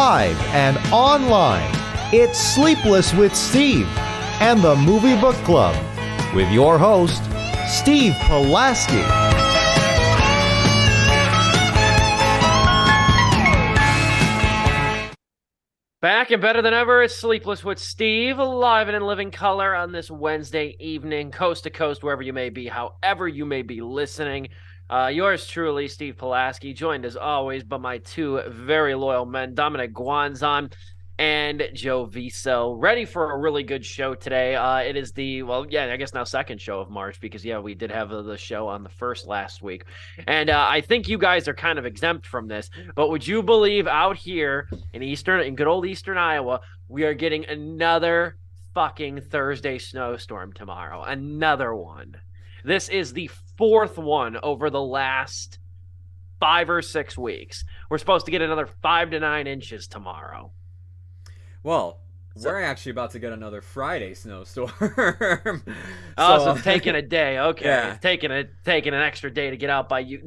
live and online. It's Sleepless with Steve and the Movie Book Club with your host, Steve Pulaski. Back and better than ever, it's Sleepless with Steve, live and in living color on this Wednesday evening, coast to coast, wherever you may be, however you may be listening. Yours truly, Steve Pulaski, joined as always by my two very loyal men, Dominic Guanzon and Joe Viso, ready for a really good show today. It is I guess now second show of March because, we did have the show on the first last week. And I think you guys are kind of exempt from this, but would you believe out here in good old Eastern Iowa, we are getting another fucking Thursday snowstorm tomorrow. Another one. This is the fourth one over the last 5 or 6 weeks. We're supposed to get another 5 to 9 inches tomorrow. Well, we're actually about to get another Friday snowstorm. So it's taking a day. Okay, Yeah. It's taking an extra day to get out by you.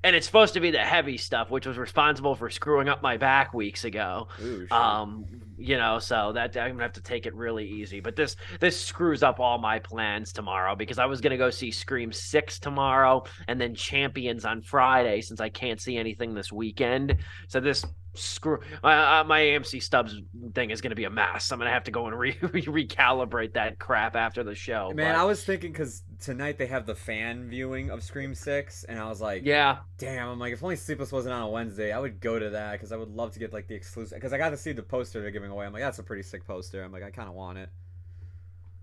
And it's supposed to be the heavy stuff, which was responsible for screwing up my back weeks ago. Ooh, shit. So that I'm gonna have to take it really easy. But this screws up all my plans tomorrow because I was gonna go see Scream 6 tomorrow and then Champions on Friday since I can't see anything this weekend. So this my AMC Stubs thing is going to be a mess. I'm going to have to go and recalibrate that crap after the show. Man, I was thinking because tonight they have the fan viewing of Scream 6, and I was like, yeah, damn, I'm like, if only Sleepless wasn't on a Wednesday, I would go to that because I would love to get like the exclusive, because I got to see the poster they're giving away. I'm like, that's a pretty sick poster. I'm like, I kind of want it.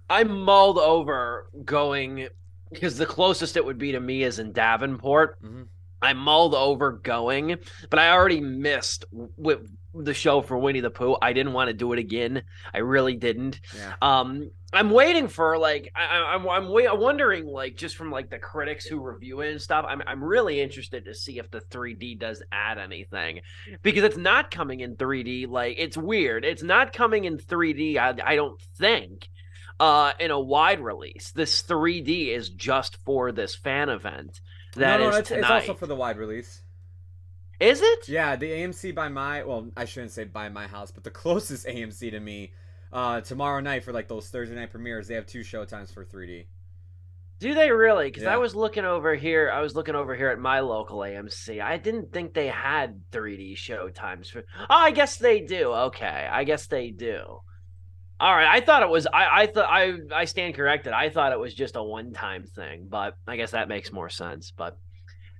I mulled over going because the closest it would be to me is in Davenport. Mm-hmm. I mulled over going, but I already missed with the show for Winnie the Pooh. I didn't want to do it again. I really didn't. Yeah. I'm waiting for I'm wondering just from the critics who review it and stuff. I'm really interested to see if the 3D does add anything because it's not coming in 3D. It's weird. It's not coming in 3D. I don't think. In a wide release, this 3D is just for this fan event. It's also for the wide release. Is it? Yeah, the AMC I shouldn't say by my house, but the closest AMC to me, tomorrow night for those Thursday night premieres, they have 2 showtimes for 3D. Do they really? Because Yeah. I was looking over here at my local AMC. I didn't think they had 3D showtimes for. Oh, I guess they do. Okay, I guess they do. All right, I thought it was. I stand corrected. I thought it was just a one-time thing, but I guess that makes more sense. But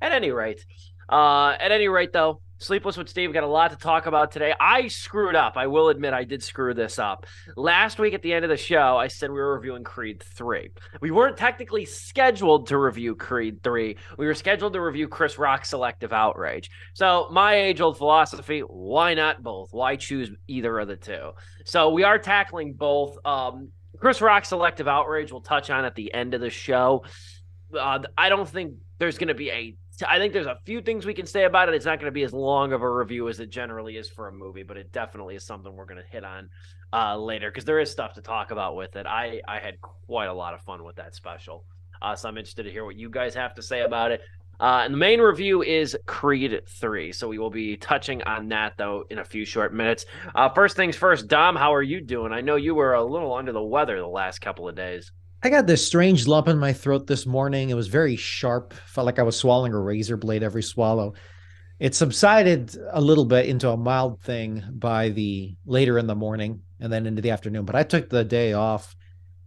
at any rate, though, Sleepless with Steve got a lot to talk about today. I screwed up. I will admit I did screw this up. Last week at the end of the show, I said we were reviewing Creed 3. We weren't technically scheduled to review Creed 3. We were scheduled to review Chris Rock's Selective Outrage. So my age-old philosophy, why not both? Why choose either of the two? So we are tackling both. Chris Rock's Selective Outrage we'll touch on at the end of the show. I don't think there's going to be I think there's a few things we can say about it. It's not going to be as long of a review as it generally is for a movie, but it definitely is something we're going to hit on later because there is stuff to talk about with it. I had quite a lot of fun with that special. So I'm interested to hear what you guys have to say about it. And the main review is Creed 3. So we will be touching on that, though, in a few short minutes. First things first, Dom, how are you doing? I know you were a little under the weather the last couple of days. I got this strange lump in my throat this morning. It was very sharp. Felt like I was swallowing a razor blade every swallow. It subsided a little bit into a mild thing by the later in the morning and then into the afternoon. But I took the day off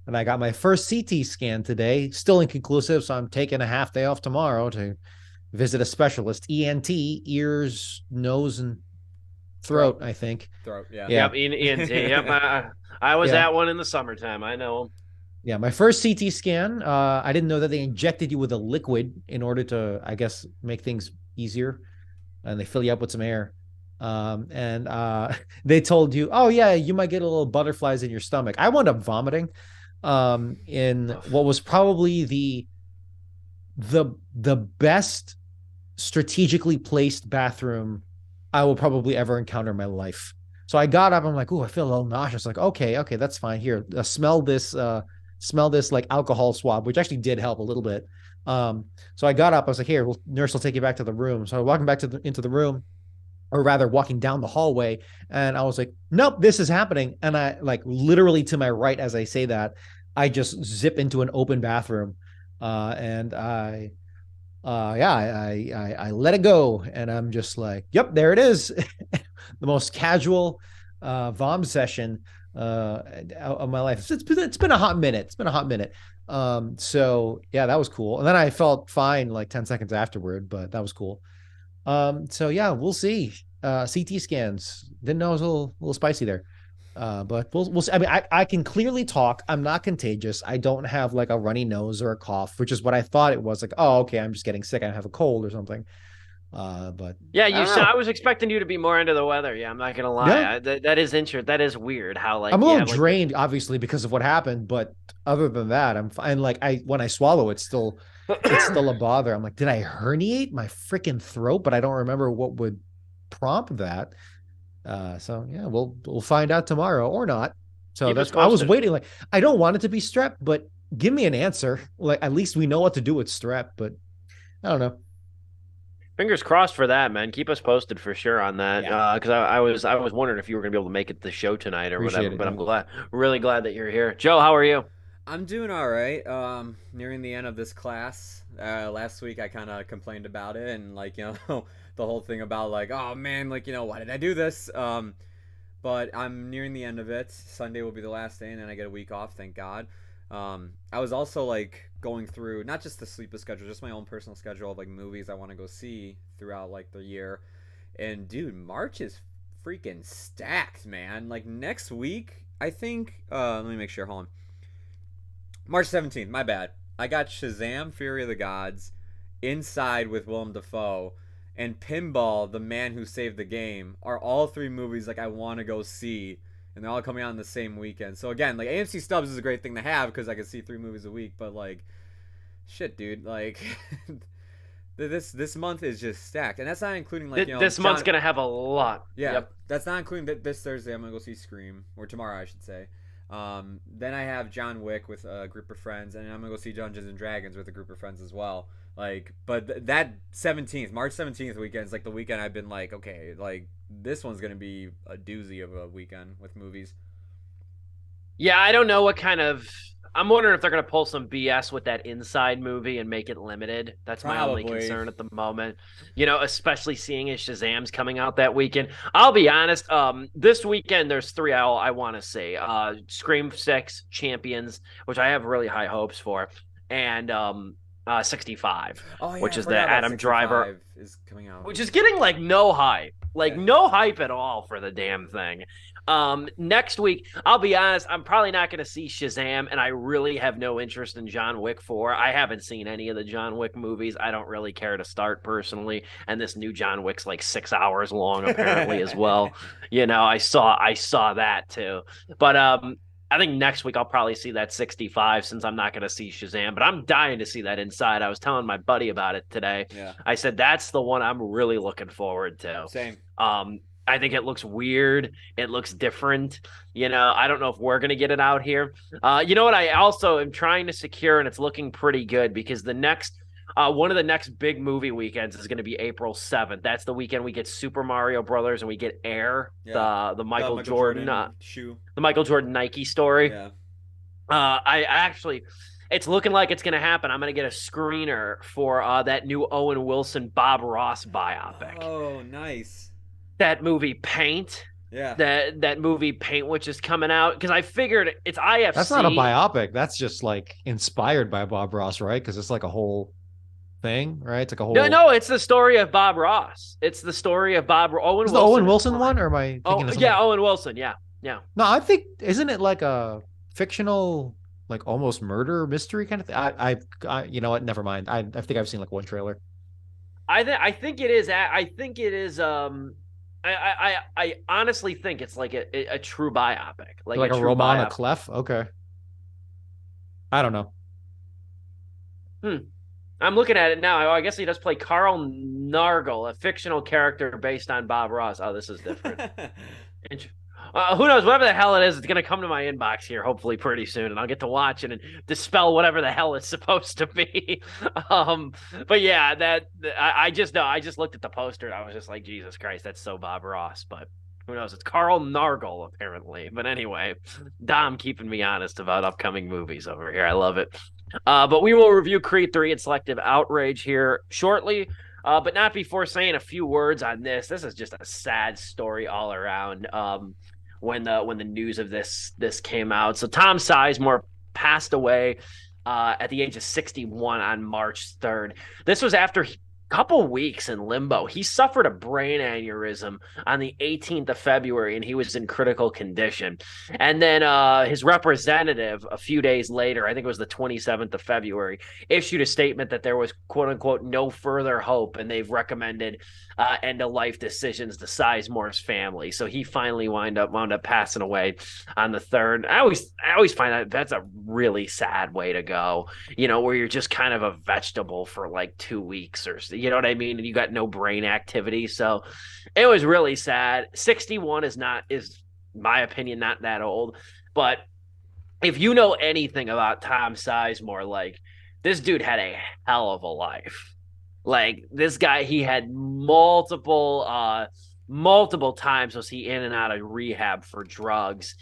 and I got my first CT scan today. Still inconclusive, so I'm taking a half day off tomorrow to visit a specialist. ENT, ears, nose, and throat, I think. Throat, yeah. Yep, ENT. Yep, I was at one in the summertime. I know him. Yeah, my first CT scan, I didn't know that they injected you with a liquid in order to, I guess, make things easier. And they fill you up with some air. And they told you, oh, yeah, you might get a little butterflies in your stomach. I wound up vomiting in what was probably the best strategically placed bathroom I will probably ever encounter in my life. So I got up, I'm like, oh, I feel a little nauseous. Like, okay, that's fine. Here, smell this like alcohol swab, which actually did help a little bit. So I got up, I was like, here, nurse will take you back to the room. So I walked back into the room. or rather walking down the hallway. And I was like, nope, this is happening. And I like literally to my right, as I say that, I just zip into an open bathroom. And I let it go. And I'm just like, yep, there it is. The most casual vom session of my life. It's been a hot minute. It's been a hot minute. So yeah, that was cool. And then I felt fine like 10 seconds afterward, but that was cool. So yeah, we'll see. CT scans. Didn't know it was a little spicy there. But we'll see. I mean, I can clearly talk. I'm not contagious. I don't have like a runny nose or a cough, which is what I thought it was. Like, oh, okay, I'm just getting sick. I have a cold or something. But yeah, I was expecting you to be more into the weather. Yeah, I'm not gonna lie. yeah. That is interesting. That is weird. How like I'm a little like, drained, obviously, because of what happened. But other than that, I'm fine. Like when I swallow, it's still a bother. I'm like, did I herniate my freaking throat? But I don't remember what would prompt that. So yeah, we'll find out tomorrow or not. So keep us I was posted. waiting. Like I don't want it to be strep, but give me an answer. Like at least we know what to do with strep. But I don't know. Fingers crossed for that, man. Keep us posted for sure on that. Yeah. Because I was wondering if you were gonna be able to make it to the show tonight or Appreciate whatever. it. But Yeah. I'm really glad that you're here. Joe, how are you? I'm doing all right. Nearing the end of this class. Last week I kind of complained about it and like the whole thing about like, oh man, like why did I do this? But I'm nearing the end of it. Sunday will be the last day, and then I get a week off. Thank God. I was also like going through not just the Sleepless schedule, just my own personal schedule of like movies I want to go see throughout like the year. And dude, March is freaking stacked, man. Like next week, I think. Let me make sure. Hold on. March 17th. My bad. I got Shazam: Fury of the Gods, Inside with Willem Dafoe, and Pinball: The Man Who Saved the Game are all three movies like I want to go see, and they're all coming out in the same weekend. So again, like AMC Stubs is a great thing to have because I can see 3 movies a week. But like, shit, dude, like this month is just stacked, and that's not including like This month's gonna have a lot. Yeah, Yep. that's not including that this Thursday I'm gonna go see Scream, or tomorrow I should say. Then I have John Wick with a group of friends, and I'm gonna go see Dungeons and Dragons with a group of friends as well. Like, but that 17th, March 17th weekend is like the weekend I've been like, okay, like this one's gonna be a doozy of a weekend with movies. Yeah, I don't know what kind of. I'm wondering if they're going to pull some BS with that Inside movie and make it limited. That's my only Probably. concern at the moment. Especially seeing as Shazam's coming out that weekend. I'll be honest. This weekend there's 3 I want to see. Scream 6, Champions, which I have really high hopes for, and 65, Oh yeah, which I is the forgot about Adam Driver, 65 is coming out. which is getting like no hype, no hype at all for the damn thing. Next week, I'll be honest, I'm probably not going to see Shazam, and I really have no interest in John Wick 4. I haven't seen any of the John Wick movies. I don't really care to start personally, and this new John Wick's like 6 hours long apparently as well. I saw that too. But I think next week I'll probably see that 65 since I'm not going to see Shazam, but I'm dying to see that Inside. I was telling my buddy about it today. Yeah. I said that's the one I'm really looking forward to. Same. I think it looks weird. It looks different. I don't know if we're going to get it out here. You know what? I also am trying to secure, and it's looking pretty good because the next one of the next big movie weekends is going to be April 7th. That's the weekend we get Super Mario Brothers and we get Air, the Michael Jordan shoe, the Michael Jordan Nike story. Yeah. I actually, it's looking like it's going to happen. I'm going to get a screener for that new Owen Wilson Bob Ross biopic. Oh, nice. That movie Paint. Yeah. That movie Paint, which is coming out because I figured it's IFC. That's not a biopic. That's just like inspired by Bob Ross, right? Because it's like a whole thing, right? It's like a whole. No, it's the story of Bob Ross. It's the story of Owen Wilson. The Owen Wilson one, or am I thinking of yeah, Owen Wilson. Yeah. No, I think isn't it like a fictional, like almost murder mystery kind of thing? I you know what? Never mind. I think I've seen like one trailer. I think it is. I think it is. I honestly think it's like a true biopic, like a Romana Clef. Okay. I don't know. I'm looking at it now. I guess he does play Carl Nargle, a fictional character based on Bob Ross. Oh, this is different. Who knows? Whatever the hell it is, it's gonna come to my inbox here, hopefully pretty soon, and I'll get to watch it and dispel whatever the hell it's supposed to be. um, but yeah, I just know. I just looked at the poster and I was just like, Jesus Christ, that's so Bob Ross. But who knows? It's Carl Nargle apparently. But anyway, Dom keeping me honest about upcoming movies over here. I love it. But we will review Creed 3 and Selective Outrage here shortly. But not before saying a few words on this. This is just a sad story all around. When the news of this came out. So Tom Sizemore passed away at the age of 61 on March 3rd. This was after a couple weeks in limbo. He suffered a brain aneurysm on the 18th of February, and he was in critical condition. And then his representative, a few days later, I think it was the 27th of February, issued a statement that there was, quote unquote, no further hope, and they've recommended end of life decisions to Sizemore's family. So he finally wound up passing away on the 3rd. I always find that's a really sad way to go, where you're just kind of a vegetable for like 2 weeks or so, you know what I mean? And you got no brain activity. So it was really sad. 61 is my opinion, not that old. But if you know anything about Tom Sizemore, like, this dude had a hell of a life. Like, this guy, he had multiple times was he in and out of rehab for drugs.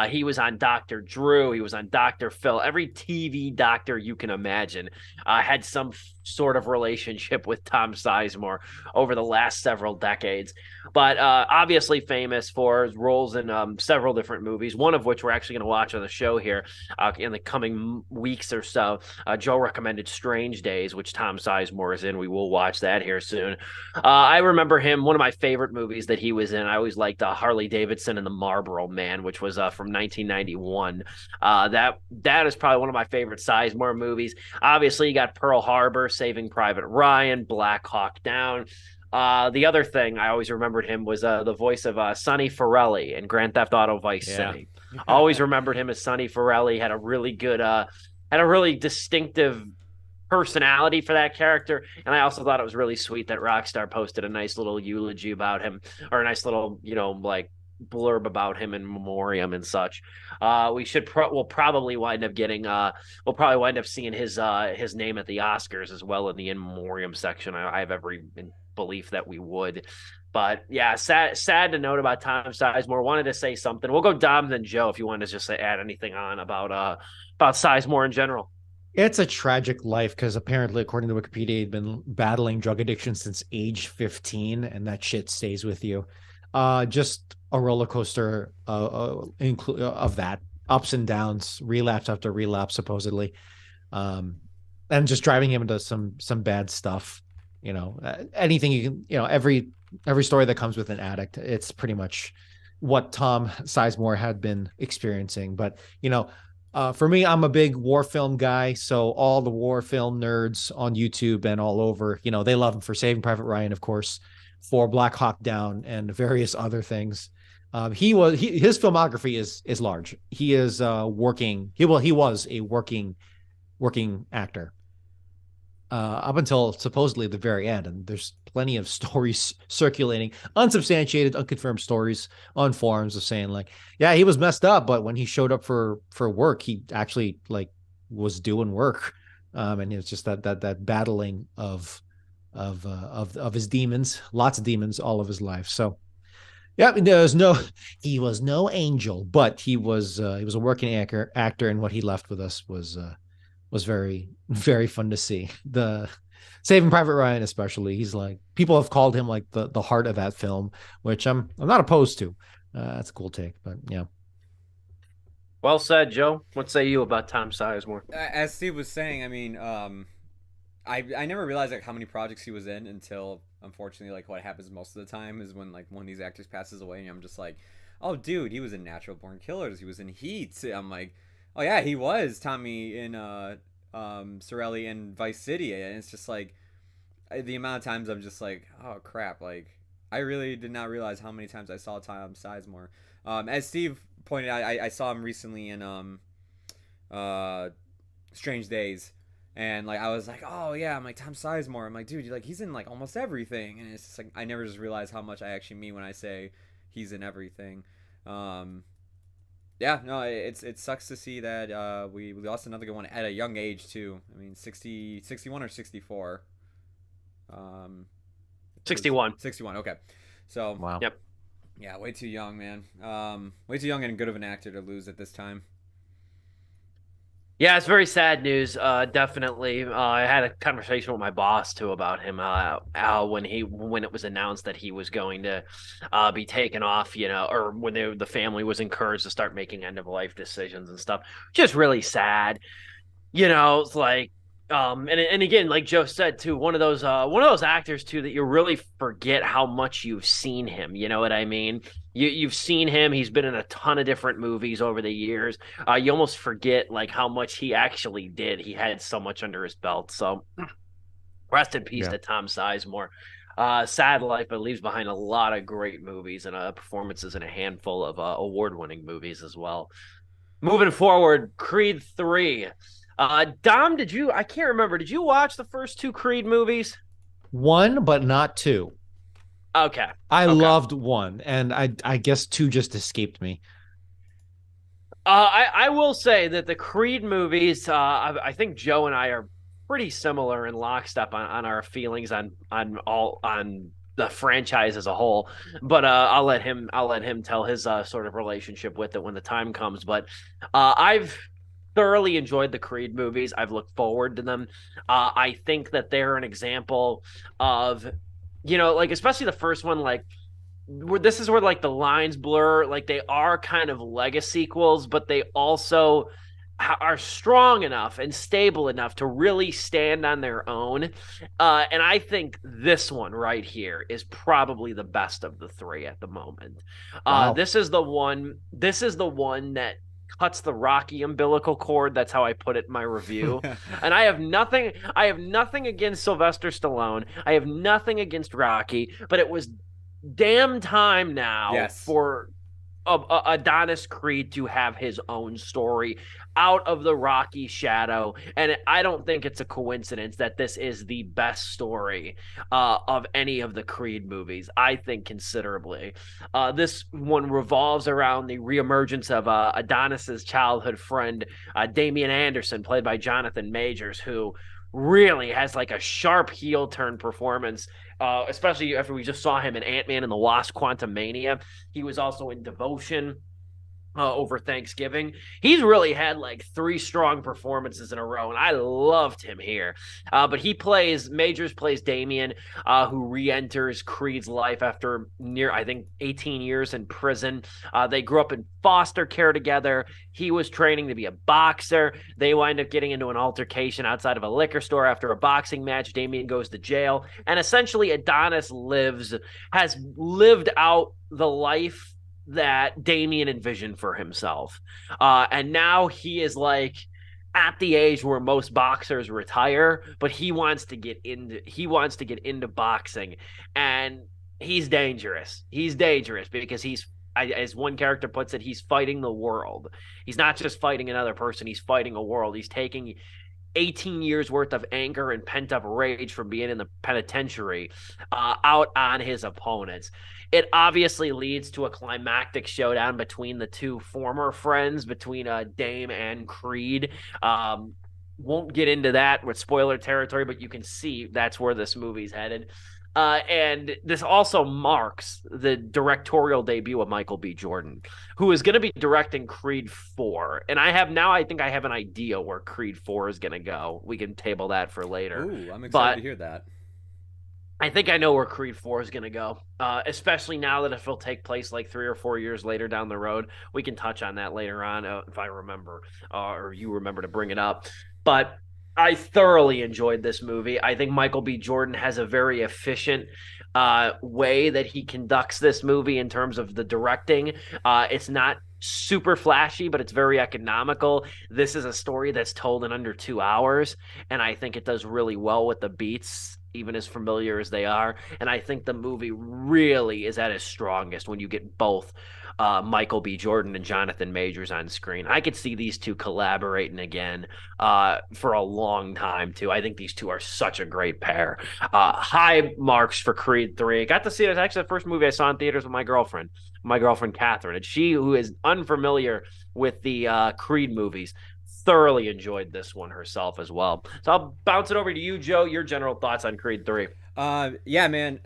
He was on Dr. Drew. He was on Dr. Phil. Every TV doctor you can imagine had some sort of relationship with Tom Sizemore over the last several decades. But obviously famous for his roles in several different movies, one of which we're actually going to watch on the show here in the coming weeks or so. Joe recommended Strange Days, which Tom Sizemore is in. We will watch that here soon. I remember him, one of my favorite movies that he was in. I always liked Harley Davidson and the Marlboro Man, which was from 1991. That is probably one of my favorite Sizemore movies. Obviously, you got Pearl Harbor, Saving Private Ryan, Black Hawk Down. The other thing I always remembered him was the voice of Sonny Forelli in Grand Theft Auto Vice City. Always remembered him as Sonny Forelli. Had a really distinctive personality for that character. And I also thought it was really sweet that Rockstar posted a nice little eulogy about him, or a nice little, like, blurb about him in memoriam and such. We'll probably wind up seeing his name at the Oscars as well in the in memoriam section. I have every belief that we would. But yeah, sad to note about Tom Sizemore. Wanted to say something. We'll go Dom then Joe if you want to just add anything on about Sizemore in general. It's a tragic life because apparently, according to Wikipedia, he'd been battling drug addiction since age 15, and that shit stays with you. Just a roller coaster of that, ups and downs, relapse after relapse, supposedly, and just driving him into some bad stuff. Anything you can, every story that comes with an addict, it's pretty much what Tom Sizemore had been experiencing. But for me, I'm a big war film guy, so all the war film nerds on YouTube and all over, they love him for Saving Private Ryan, of course, for Black Hawk Down and various other things. His filmography is large. He is he was a working actor up until supposedly the very end, and there's plenty of stories circulating, unsubstantiated, unconfirmed stories on forums of saying like, yeah, he was messed up, but when he showed up for work, he actually was doing work, and it's just that battling of his demons, lots of demons, all of his life. So yeah, he was no angel, but he was a working actor, and what he left with us was very, very fun to see. The Saving Private Ryan, especially, he's like, people have called him like the heart of that film, which I'm not opposed to. That's a cool take, but yeah. Well said, Joe. What say you about Tom Sizemore? As Steve was saying, I mean, I never realized how many projects he was in until, unfortunately, what happens most of the time is when one of these actors passes away, and I'm just like, oh, dude, he was in Natural Born Killers, he was in Heat. I'm like, oh yeah, he was Tommy in Sorelli in Vice City, and it's just like the amount of times I'm just like, oh crap, I really did not realize how many times I saw Tom Sizemore. As Steve pointed out, I saw him recently in Strange Days, and I was like, oh yeah, I'm like, Tom Sizemore. I'm like, dude, he's in almost everything, and it's just I never just realized how much I actually mean when I say he's in everything. Um, yeah, no, it sucks to see that we lost another good one at a young age too. I mean, 61 or 64. Um, it was 61. 61. Okay, so Wow. Yep. yeah, way too young, man. Way too young and good of an actor to lose at this time. Yeah, it's very sad news. Definitely. I had a conversation with my boss too about him. When it was announced that he was going to be taken off, or when the family was encouraged to start making end of life decisions and stuff. Just really sad. It's like and again, like Joe said too, one of those actors too that you really forget how much you've seen him. You know what I mean? You've seen him. He's been in a ton of different movies over the years. You almost forget like how much he actually did. He had so much under his belt. So rest in peace Yeah. to Tom Sizemore. Sad life, but leaves behind a lot of great movies and performances in a handful of award-winning movies as well. Moving forward, Creed 3. Dom, I can't remember. Did you watch the first two Creed movies? One, but not two. Okay. I Okay. loved one, and I guess two just escaped me. I will say that the Creed movies, I think Joe and I are pretty similar in lockstep on our feelings on the franchise as a whole. But I'll let him tell his sort of relationship with it when the time comes. But I've thoroughly enjoyed the Creed movies. I've looked forward to them. I think that they're an example of, like especially the first one, like where this is where like the lines blur. Like they are kind of legacy sequels, but they also are strong enough and stable enough to really stand on their own. And I think this one right here is probably the best of the three at the moment. Wow. This is the one. This is the one that cuts the Rocky umbilical cord. That's how I put it in my review. And I have nothing. I have nothing against Sylvester Stallone. I have nothing against Rocky. But it was damn time now Yes. for Adonis Creed to have his own story out of the Rocky shadow. And I don't think it's a coincidence that this is the best story of any of the Creed movies. I think considerably. This one revolves around the reemergence of Adonis's childhood friend, Damian Anderson, played by Jonathan Majors, who really has like a sharp heel turn performance, especially after we just saw him in Ant-Man and the Wasp: Quantumania. He was also in Devotion over Thanksgiving. He's really had like three strong performances in a row, and I loved him here. But Majors plays Damien, who re-enters Creed's life after I think, 18 years in prison. They grew up in foster care together. He was training to be a boxer. They wind up getting into an altercation outside of a liquor store after a boxing match. Damien goes to jail, and essentially Adonis has lived out the life that Damien envisioned for himself. And now he is like at the age where most boxers retire, but he wants to get into boxing. And he's dangerous. He's dangerous because as one character puts it, he's fighting the world. He's not just fighting another person, he's fighting a world. He's taking 18 years worth of anger and pent up rage from being in the penitentiary out on his opponents. It obviously leads to a climactic showdown between the two former friends, between Dame and Creed. Won't get into that with spoiler territory, but you can see that's where this movie's headed. And this also marks the directorial debut of Michael B. Jordan, who is going to be directing Creed 4. And I think I have an idea where Creed 4 is going to go. We can table that for later. Ooh, I'm excited But to hear that. I think I know where Creed 4 is going to go, especially now that if it'll take place like 3 or 4 years later down the road. We can touch on that later on if I remember or you remember to bring it up. But I thoroughly enjoyed this movie. I think Michael B. Jordan has a very efficient way that he conducts this movie in terms of the directing. It's not super flashy, but it's very economical. This is a story that's told in under 2 hours, and I think it does really well with the beats even as familiar as they are. And I think the movie really is at its strongest when you get both Michael B. Jordan and Jonathan Majors on screen. I could see these two collaborating again for a long time, too. I think these two are such a great pair. High marks for Creed 3. I got to see it. It's actually the first movie I saw in theaters with my girlfriend Catherine. And she, who is unfamiliar with the Creed movies, thoroughly enjoyed this one herself as well. So I'll bounce it over to you, Joe. Your general thoughts on Creed 3. Yeah, man.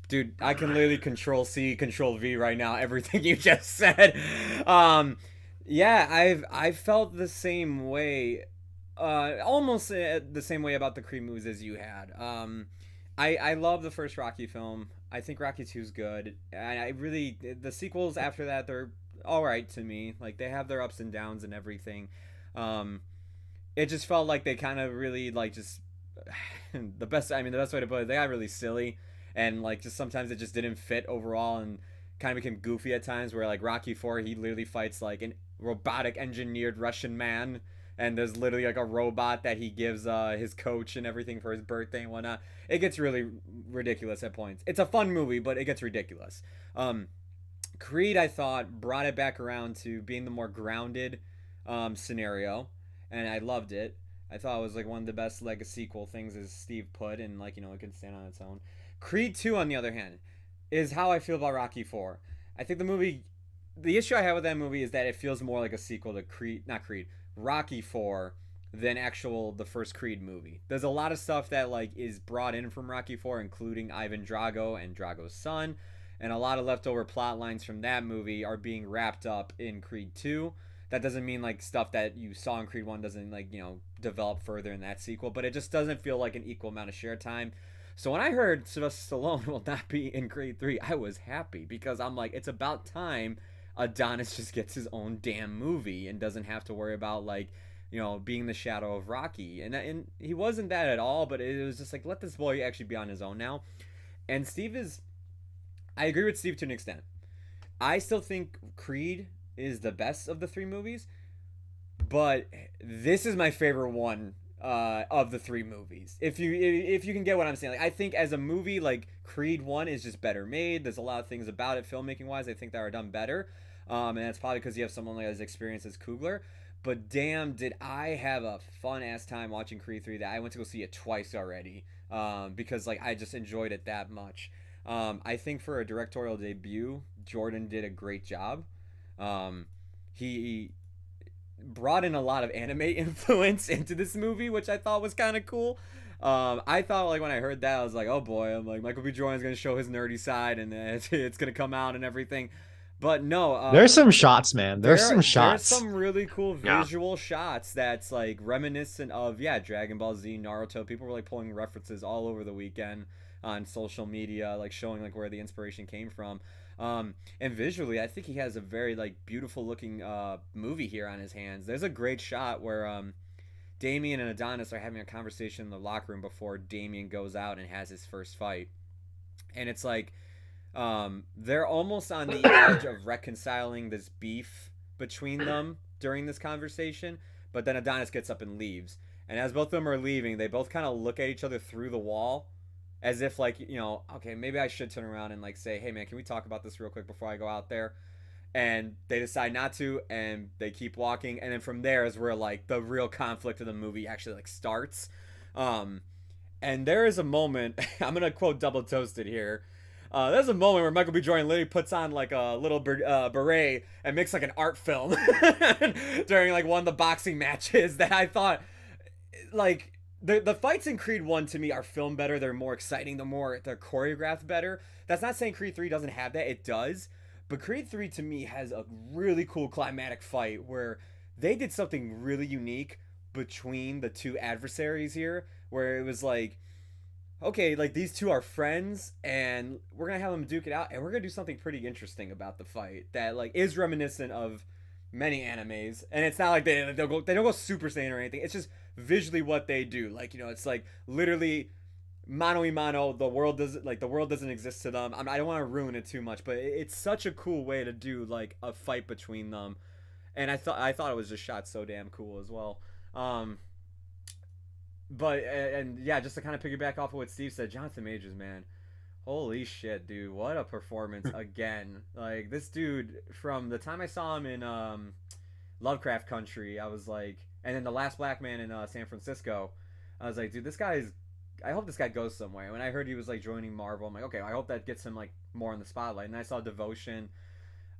Dude, I can literally control C, control V right now. Everything you just said. Yeah, I've felt the same way, almost the same way about the Creed movies as you had. I love the first Rocky film. I think Rocky 2 is good. And I really the sequels after that, they're all right to me. Like they have their ups and downs and everything. Um, it just felt like they kind of really like just the best way to put it, they got really silly, and like just sometimes it just didn't fit overall, and kind of became goofy at times. Where like Rocky 4, he literally fights like an robotic engineered Russian man, and there's literally like a robot that he gives his coach and everything for his birthday and whatnot. It gets really ridiculous at points. It's a fun movie, but it gets ridiculous. Creed, I thought, brought it back around to being the more grounded scenario, and I loved it. I thought it was like one of the best like a sequel things, as Steve put, and like it can stand on its own. Creed 2, on the other hand, is how I feel about Rocky 4. I think the issue I have with that movie is that it feels more like a sequel to Rocky 4, than the first Creed movie. There's a lot of stuff that like is brought in from Rocky 4, including Ivan Drago and Drago's son, and a lot of leftover plot lines from that movie are being wrapped up in Creed 2. That doesn't mean like stuff that you saw in Creed 1 doesn't like develop further in that sequel, but it just doesn't feel like an equal amount of share time. So when I heard Sylvester Stallone will not be in Creed 3, I was happy, because I'm like, it's about time Adonis just gets his own damn movie and doesn't have to worry about like being the shadow of Rocky. And he wasn't that at all, but it was just like, let this boy actually be on his own now. And I agree with Steve to an extent. I still think Creed is the best of the three movies, but this is my favorite one of the three movies. If you can get what I'm saying, like I think as a movie, like Creed 1 is just better made. There's a lot of things about it filmmaking wise I think that are done better, and that's probably because you have someone like as experienced as Coogler. But damn, did I have a fun ass time watching Creed 3 that I went to go see it twice already, because like I just enjoyed it that much. I think for a directorial debut, Jordan did a great job. He brought in a lot of anime influence into this movie, which I thought was kind of cool. I thought like when I heard that, I was like, oh boy, I'm like Michael B. Jordan's gonna show his nerdy side, and it's gonna come out and everything. But no, there's some shots, man. There's some there's shots. some really cool visual shots that's like reminiscent of Dragon Ball Z, Naruto. People were like pulling references all over the weekend on social media, like showing like where the inspiration came from. And visually, I think he has a very like beautiful looking movie here on his hands. There's a great shot where Damien and Adonis are having a conversation in the locker room before Damien goes out and has his first fight, and it's like they're almost on the edge of reconciling this beef between them during this conversation. But then Adonis gets up and leaves, and as both of them are leaving, they both kind of look at each other through the wall, as if like okay, maybe I should turn around and like say, hey man, can we talk about this real quick before I go out there? And they decide not to, and they keep walking, and then from there is where like the real conflict of the movie actually like starts. And there is a moment I'm gonna quote Double Toasted here. There's a moment where Michael B. Jordan literally puts on like a little beret and makes like an art film during like one of the boxing matches that I thought like the fights in Creed 1 to me are filmed better. They're more exciting. They're choreographed better. That's not saying Creed 3 doesn't have that. It does. But Creed 3 to me has a really cool climatic fight where they did something really unique between the two adversaries here, where it was like, okay, like these two are friends and we're going to have them duke it out, and we're going to do something pretty interesting about the fight that like is reminiscent of many animes. And it's not like they don't go Super Saiyan or anything. It's just visually what they do. Like, it's like literally mano y mano. The world doesn't exist to them. I don't want to ruin it too much, but it's such a cool way to do like a fight between them. And I thought it was just shot so damn cool as well. but and yeah, just to kind of piggyback off of what Steve said, Jonathan Majors, man, holy shit, dude, what a performance again! Like this dude, from the time I saw him in Lovecraft Country, I was like, and then The Last Black Man in San Francisco, I was like, dude, this guy's. I hope this guy goes somewhere. When I heard he was like joining Marvel, I'm like, okay, I hope that gets him like more in the spotlight. And I saw Devotion.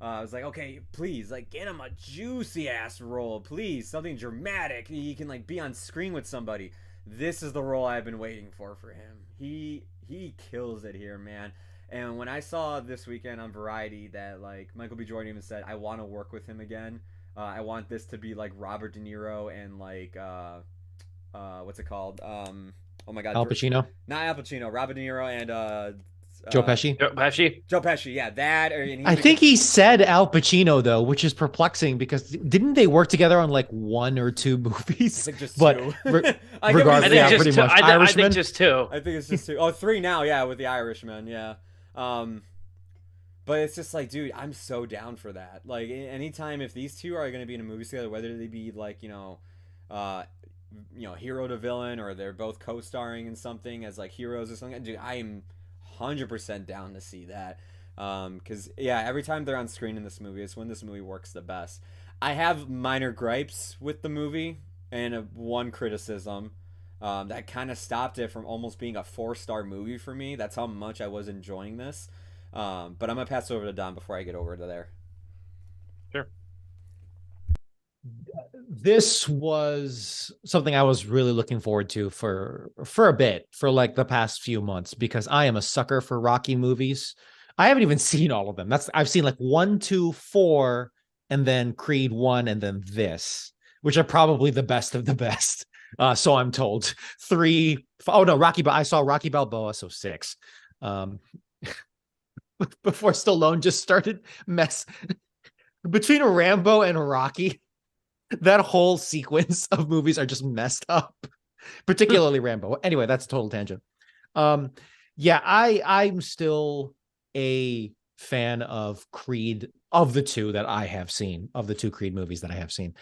I was like, okay, please, like, get him a juicy ass role, please, something dramatic. He can like be on screen with somebody. This is the role I've been waiting for him. He kills it here, man. And when I saw this weekend on Variety that like Michael B. Jordan even said, I want to work with him again. I want this to be like Robert De Niro and like what's it called? Oh my God, Al Pacino, not Al Pacino, Robert De Niro and Joe Pesci. Joe Pesci, yeah, that. I think he said Al Pacino though, which is perplexing because didn't they work together on like 1 or 2 movies? I think just but two. Regardless, yeah, pretty much. I think just 2. I think it's just 2. Oh, 3 now, yeah, with the Irishman, yeah. But it's just like, dude, I'm so down for that. Like, anytime if these two are going to be in a movie together, whether they be like, hero to villain, or they're both co-starring in something as like heroes or something, dude, I am 100% down to see that. Because yeah, every time they're on screen in this movie, it's when this movie works the best. I have minor gripes with the movie and one criticism that kind of stopped it from almost being a 4-star movie for me. That's how much I was enjoying this. But I'm gonna pass it over to Don before I get over to there. Sure. This was something I was really looking forward to for a bit, for like the past few months, because I am a sucker for Rocky movies. I haven't even seen all of them. I've seen like 1, 2, 4, and then Creed 1, and then this, which are probably the best of the best. So I'm told. 3, oh no, I saw Rocky Balboa, so 6. Before Stallone just started mess between Rambo and Rocky. That whole sequence of movies are just messed up, particularly Rambo. Anyway, that's a total tangent. Yeah, I'm still a fan of Creed, of the 2 that I have seen, of the 2 Creed movies that I have seen.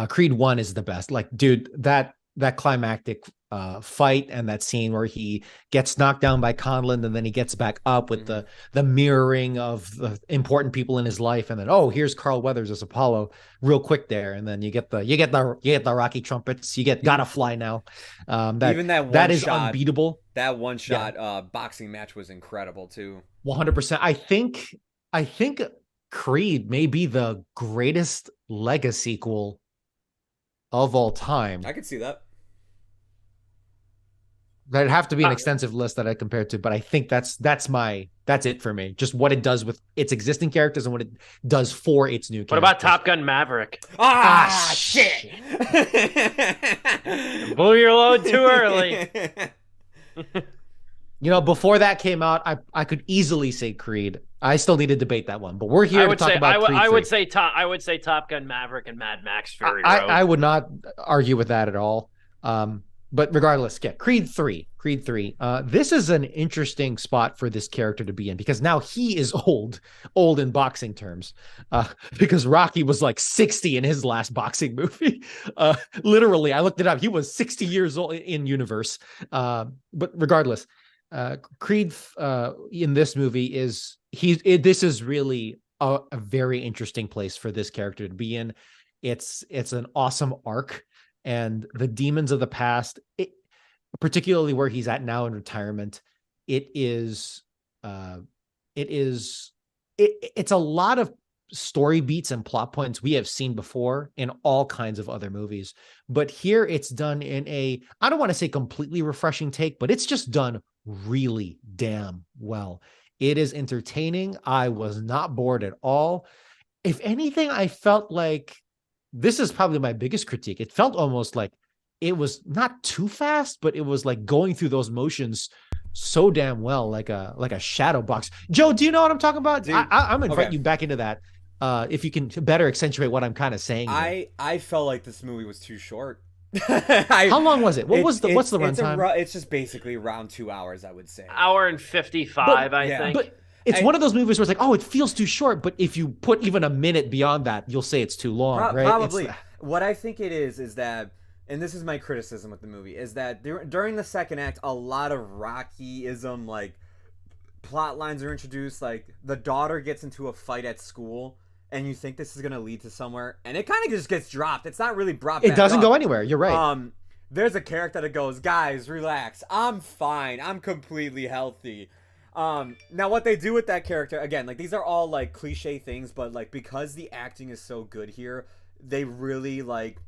Creed 1 is the best. Like, dude, that climactic fight and that scene where he gets knocked down by Conlon and then he gets back up with the mirroring of the important people in his life, and then here's Carl Weathers as Apollo real quick there, and then you get the Rocky trumpets, you get Gotta Fly Now. That is unbeatable. That one shot boxing match was incredible too. 100%. I think Creed may be the greatest Lego sequel of all time. I could see that. That'd have to be an extensive list that I compared to, but I think that's it for me. Just what it does with its existing characters and what it does for its new characters. What about Top Gun Maverick? Shit! Blew your load too early. Before that came out, I could easily say Creed. I still need to debate that one, but we're here to talk about Creed. I would say Top Gun Maverick and Mad Max Fury Road. I would not argue with that at all. But regardless, Creed 3. This is an interesting spot for this character to be in, because now he is old in boxing terms, because Rocky was like 60 in his last boxing movie. Literally, I looked it up. He was 60 years old in universe. But regardless, Creed in this movie this is really a very interesting place for this character to be in. It's an awesome arc. And the demons of the past, particularly where he's at now in retirement, it's a lot of story beats and plot points we have seen before in all kinds of other movies. But here it's done in I don't want to say completely refreshing take, but it's just done really damn well. It is entertaining. I was not bored at all. If anything, I felt like, this is probably my biggest critique, it felt almost like it was not too fast, but it was like going through those motions so damn well, like a shadow box. Joe, do you know what I'm talking about? Dude, I'm inviting you back into that. If you can better accentuate what I'm kind of saying. I felt like this movie was too short. How long was it? What's the runtime? It's just basically around 2 hours, I would say. Hour and 55, I think. But it's one of those movies where it's like, it feels too short, but if you put even a minute beyond that, you'll say it's too long, right? Probably. What I think it is that and this is my criticism with the movie, is that during the second act, a lot of Rockyism, like, plot lines are introduced. Like, the daughter gets into a fight at school, and you think this is going to lead to somewhere, and it kind of just gets dropped. It's not really brought back It doesn't up. go anywhere. You're right. There's a character that goes, guys, relax. I'm fine. I'm completely healthy. Now what they do with that character, again, like, these are all, like, cliche things, but, like, because the acting is so good here, they really, like,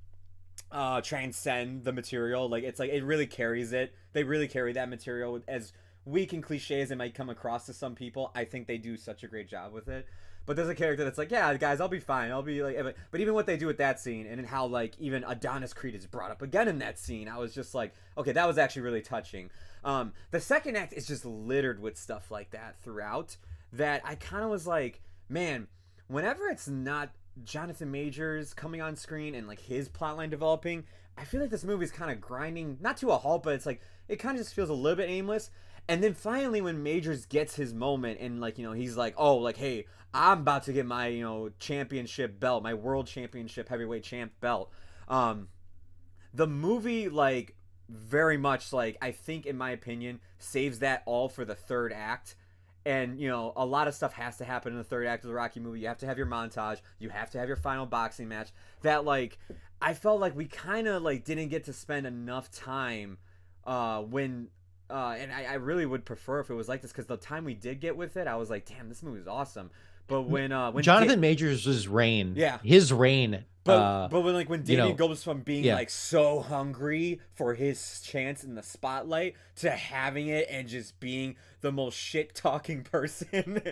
transcend the material. Like, it's like, it really carries it. They really carry that material. As weak and cliche as it might come across to some people, I think they do such a great job with it. But there's a character that's like, yeah, guys, I'll be fine. I'll be like, but even what they do with that scene, and how, like, even Adonis Creed is brought up again in that scene, I was just like, okay, that was actually really touching. The second act is just littered with stuff like that throughout, that I kind of was like, man, whenever it's not Jonathan Majors coming on screen and, like, his plotline developing, I feel like this movie is kind of grinding, not to a halt, but it's like, it kind of just feels a little bit aimless. And then finally, when Majors gets his moment, and, like, you know, he's like, oh, like, hey, I'm about to get my, you know, championship belt, my world championship heavyweight champ belt. The movie, like, very much, like, I think, in my opinion, saves that all for the third act. And, you know, a lot of stuff has to happen in the third act of the Rocky movie. You have to have your montage. You have to have your final boxing match. That, like, I felt like we kind of, like, didn't get to spend enough time when... and I really would prefer if it was like this, because the time we did get with it, I was like, damn, this movie is awesome. But when Jonathan Majors' reign, yeah, his reign, but when Damien goes from being, yeah, like, so hungry for his chance in the spotlight to having it and just being the most shit talking person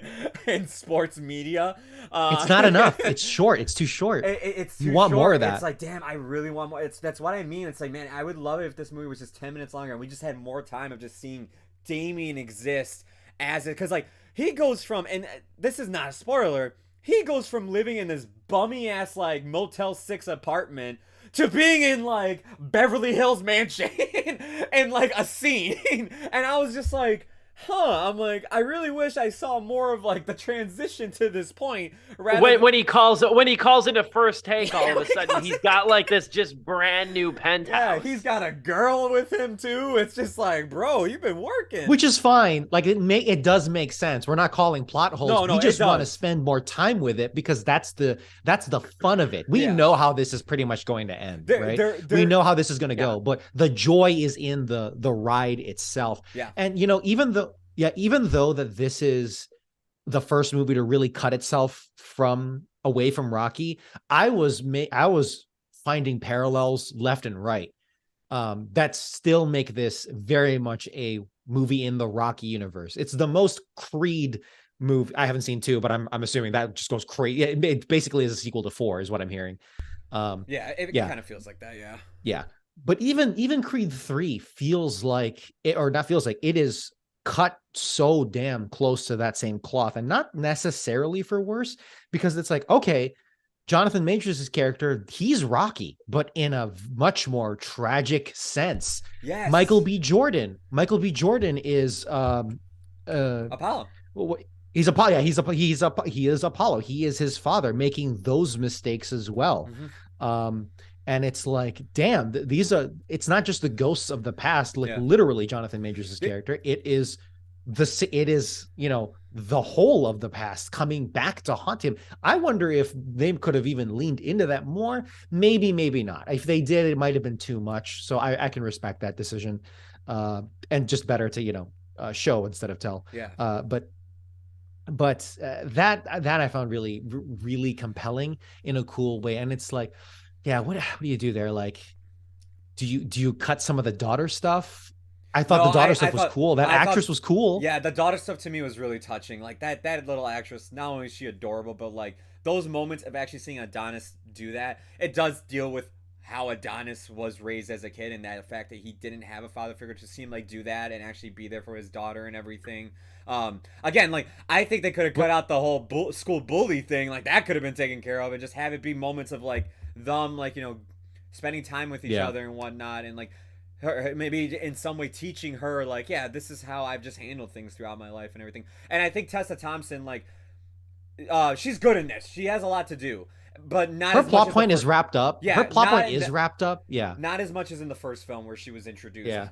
in sports media, it's not enough. It's short. It's too short. It's too you want short. More of that. It's like, damn, I really want more. That's what I mean. It's like, man, I would love it if this movie was just 10 minutes longer and we just had more time of just seeing Damien exist as it, because, like, he goes from, and this is not a spoiler, he goes from living in this bummy ass, like, Motel 6 apartment to being in, like, Beverly Hills Mansion and, like, a scene. And I was just like, I'm like, I really wish I saw more of, like, the transition to this point. When he calls into First Take, all of a sudden he's got, like, this just brand new penthouse. Yeah, he's got a girl with him too. It's just like, bro, you've been working. Which is fine. Like, it does make sense. We're not calling plot holes. No, we just want to spend more time with it, because that's the fun of it. We know how this is pretty much going to end, right? We know how this is going to go, but the joy is in the ride itself. Yeah. And, you know, even though that this is the first movie to really cut itself away from Rocky, I was finding parallels left and right that still make this very much a movie in the Rocky universe. It's the most Creed movie. I haven't seen 2, but I'm assuming that just goes crazy. It basically is a sequel to 4, is what I'm hearing. It kind of feels like that. Yeah. But even Creed 3 feels like it, or not feels like, it is cut so damn close to that same cloth, and not necessarily for worse, because it's like, okay, Jonathan Majors' character, he's Rocky, but in a much more tragic sense. Yes. Michael B. Jordan is Apollo. He's Apollo. Yeah, he is Apollo. He is his father, making those mistakes as well. Mm-hmm. And it's like, damn, it's not just the ghosts of the past, like, literally Jonathan Majors' character. It is, you know, the whole of the past coming back to haunt him. I wonder if they could have even leaned into that more. Maybe not. If they did, it might have been too much. So I can respect that decision. And just better to, you know, show instead of tell. Yeah. But that I found really, really compelling in a cool way. And it's like, yeah, what do you do there? Like, do you cut some of the daughter stuff? I thought the daughter stuff was cool. That actress was cool. Yeah, the daughter stuff to me was really touching. Like, that little actress, not only is she adorable, but, like, those moments of actually seeing Adonis do that, it does deal with how Adonis was raised as a kid, and that fact that he didn't have a father figure, to see him, like, do that and actually be there for his daughter and everything. Again, like, I think they could have cut out the whole school bully thing. Like, that could have been taken care of, and just have it be moments of, like, them, like, you know, spending time with each other and whatnot, and, like, her maybe in some way teaching her, like, yeah, this is how I've just handled things throughout my life and everything. And I think Tessa Thompson, like, she's good in this. She has a lot to do. but not her as plot much point as is wrapped up. Yeah, Her plot point is wrapped up. Yeah. Not as much as in the first film where she was introduced. Yeah.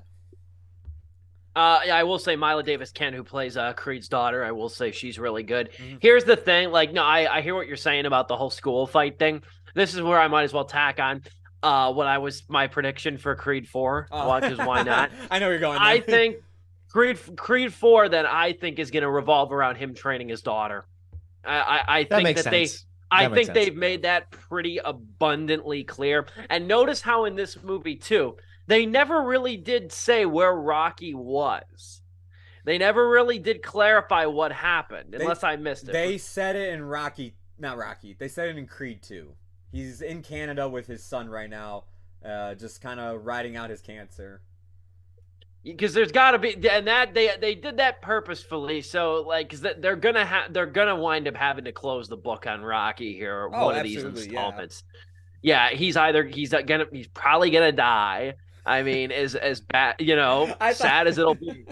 Yeah, I will say Mila Davis Kent, who plays Creed's daughter, I will say she's really good. Here's the thing, like, no, I hear what you're saying about the whole school fight thing. This is where I might as well tack on what I was my prediction for Creed 4. Because why not? I know where you're going. I think Creed 4 then I think is going to revolve around him training his daughter. I think that they've made that pretty abundantly clear. And notice how in this movie too, they never really did say where Rocky was. They never really did clarify what happened, unless I missed it. They said it in not Rocky. They said it in Creed 2. He's in Canada with his son right now, just kind of riding out his cancer. Because there's got to be, and that they did that purposefully, so like, because they're gonna wind up having to close the book on Rocky here, one of these installments. Yeah, he's probably gonna die. I mean, as bad, sad as it'll be.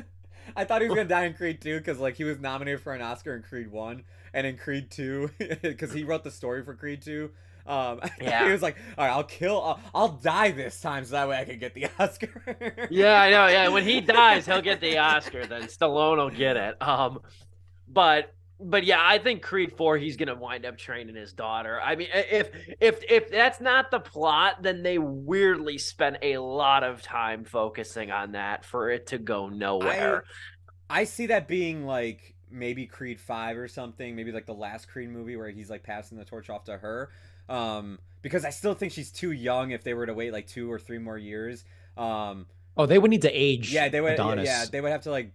I thought he was gonna die in Creed 2 because like he was nominated for an Oscar in Creed 1 and in Creed 2 because he wrote the story for Creed 2. He was like, all right, I'll die this time so that way I can get the Oscar. Yeah, I know. Yeah, when he dies, he'll get the Oscar. Then Stallone will get it. But yeah, I think Creed 4, he's gonna wind up training his daughter. I mean, if that's not the plot, then they weirdly spent a lot of time focusing on that for it to go nowhere. I see that being like maybe Creed 5 or something, maybe like the last Creed movie where he's like passing the torch off to her. Because I still think she's too young if they were to wait like 2 or 3 more years. They would need to age. Yeah, they would. Adonis. Yeah, they would have to like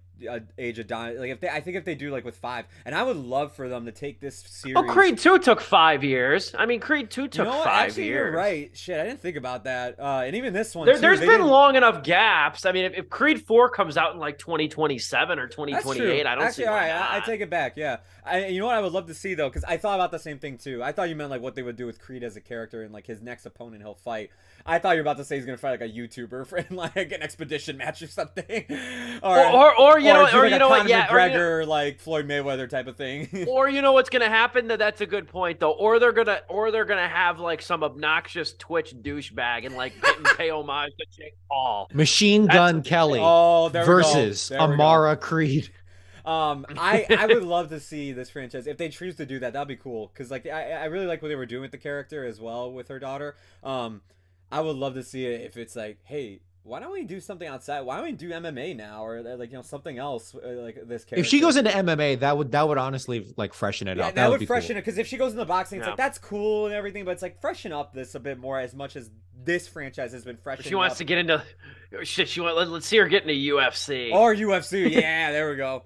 age Adonis. Like I think if they do like with 5, and I would love for them to take this series. Oh, Creed 2 took 5 years. I mean, Creed 2 took 5 years. You're right. Shit, I didn't think about that. And even this one, there's been long enough gaps. I mean, if Creed 4 comes out in like 2027 or 2028, I don't see why not. I take it back. Yeah, you know what I would love to see though, because I thought about the same thing too. I thought you meant like what they would do with Creed as a character and like his next opponent he'll fight. I thought you were about to say he's gonna fight like a YouTuber for like an expedition match or something, or you know what, yeah, McGregor, like Floyd Mayweather type of thing. Or you know what's gonna happen? That's a good point though. Or they're gonna have like some obnoxious Twitch douchebag and like pay homage to Jake Paul. Machine Gun Kelly versus Amara Creed. I would love to see this franchise if they choose to do that. That'd be cool because like I really like what they were doing with the character as well with her daughter. I would love to see it if it's like, hey, why don't we do something outside? Why don't we do MMA now or like something else like this character? If she goes into MMA, that would honestly like freshen it up. That would freshen it because if she goes into boxing, it's like that's cool and everything, but it's like freshen up this a bit more as much as this franchise has been freshening. She wants to get into shit. Let's see her get into UFC or UFC. Yeah, there we go.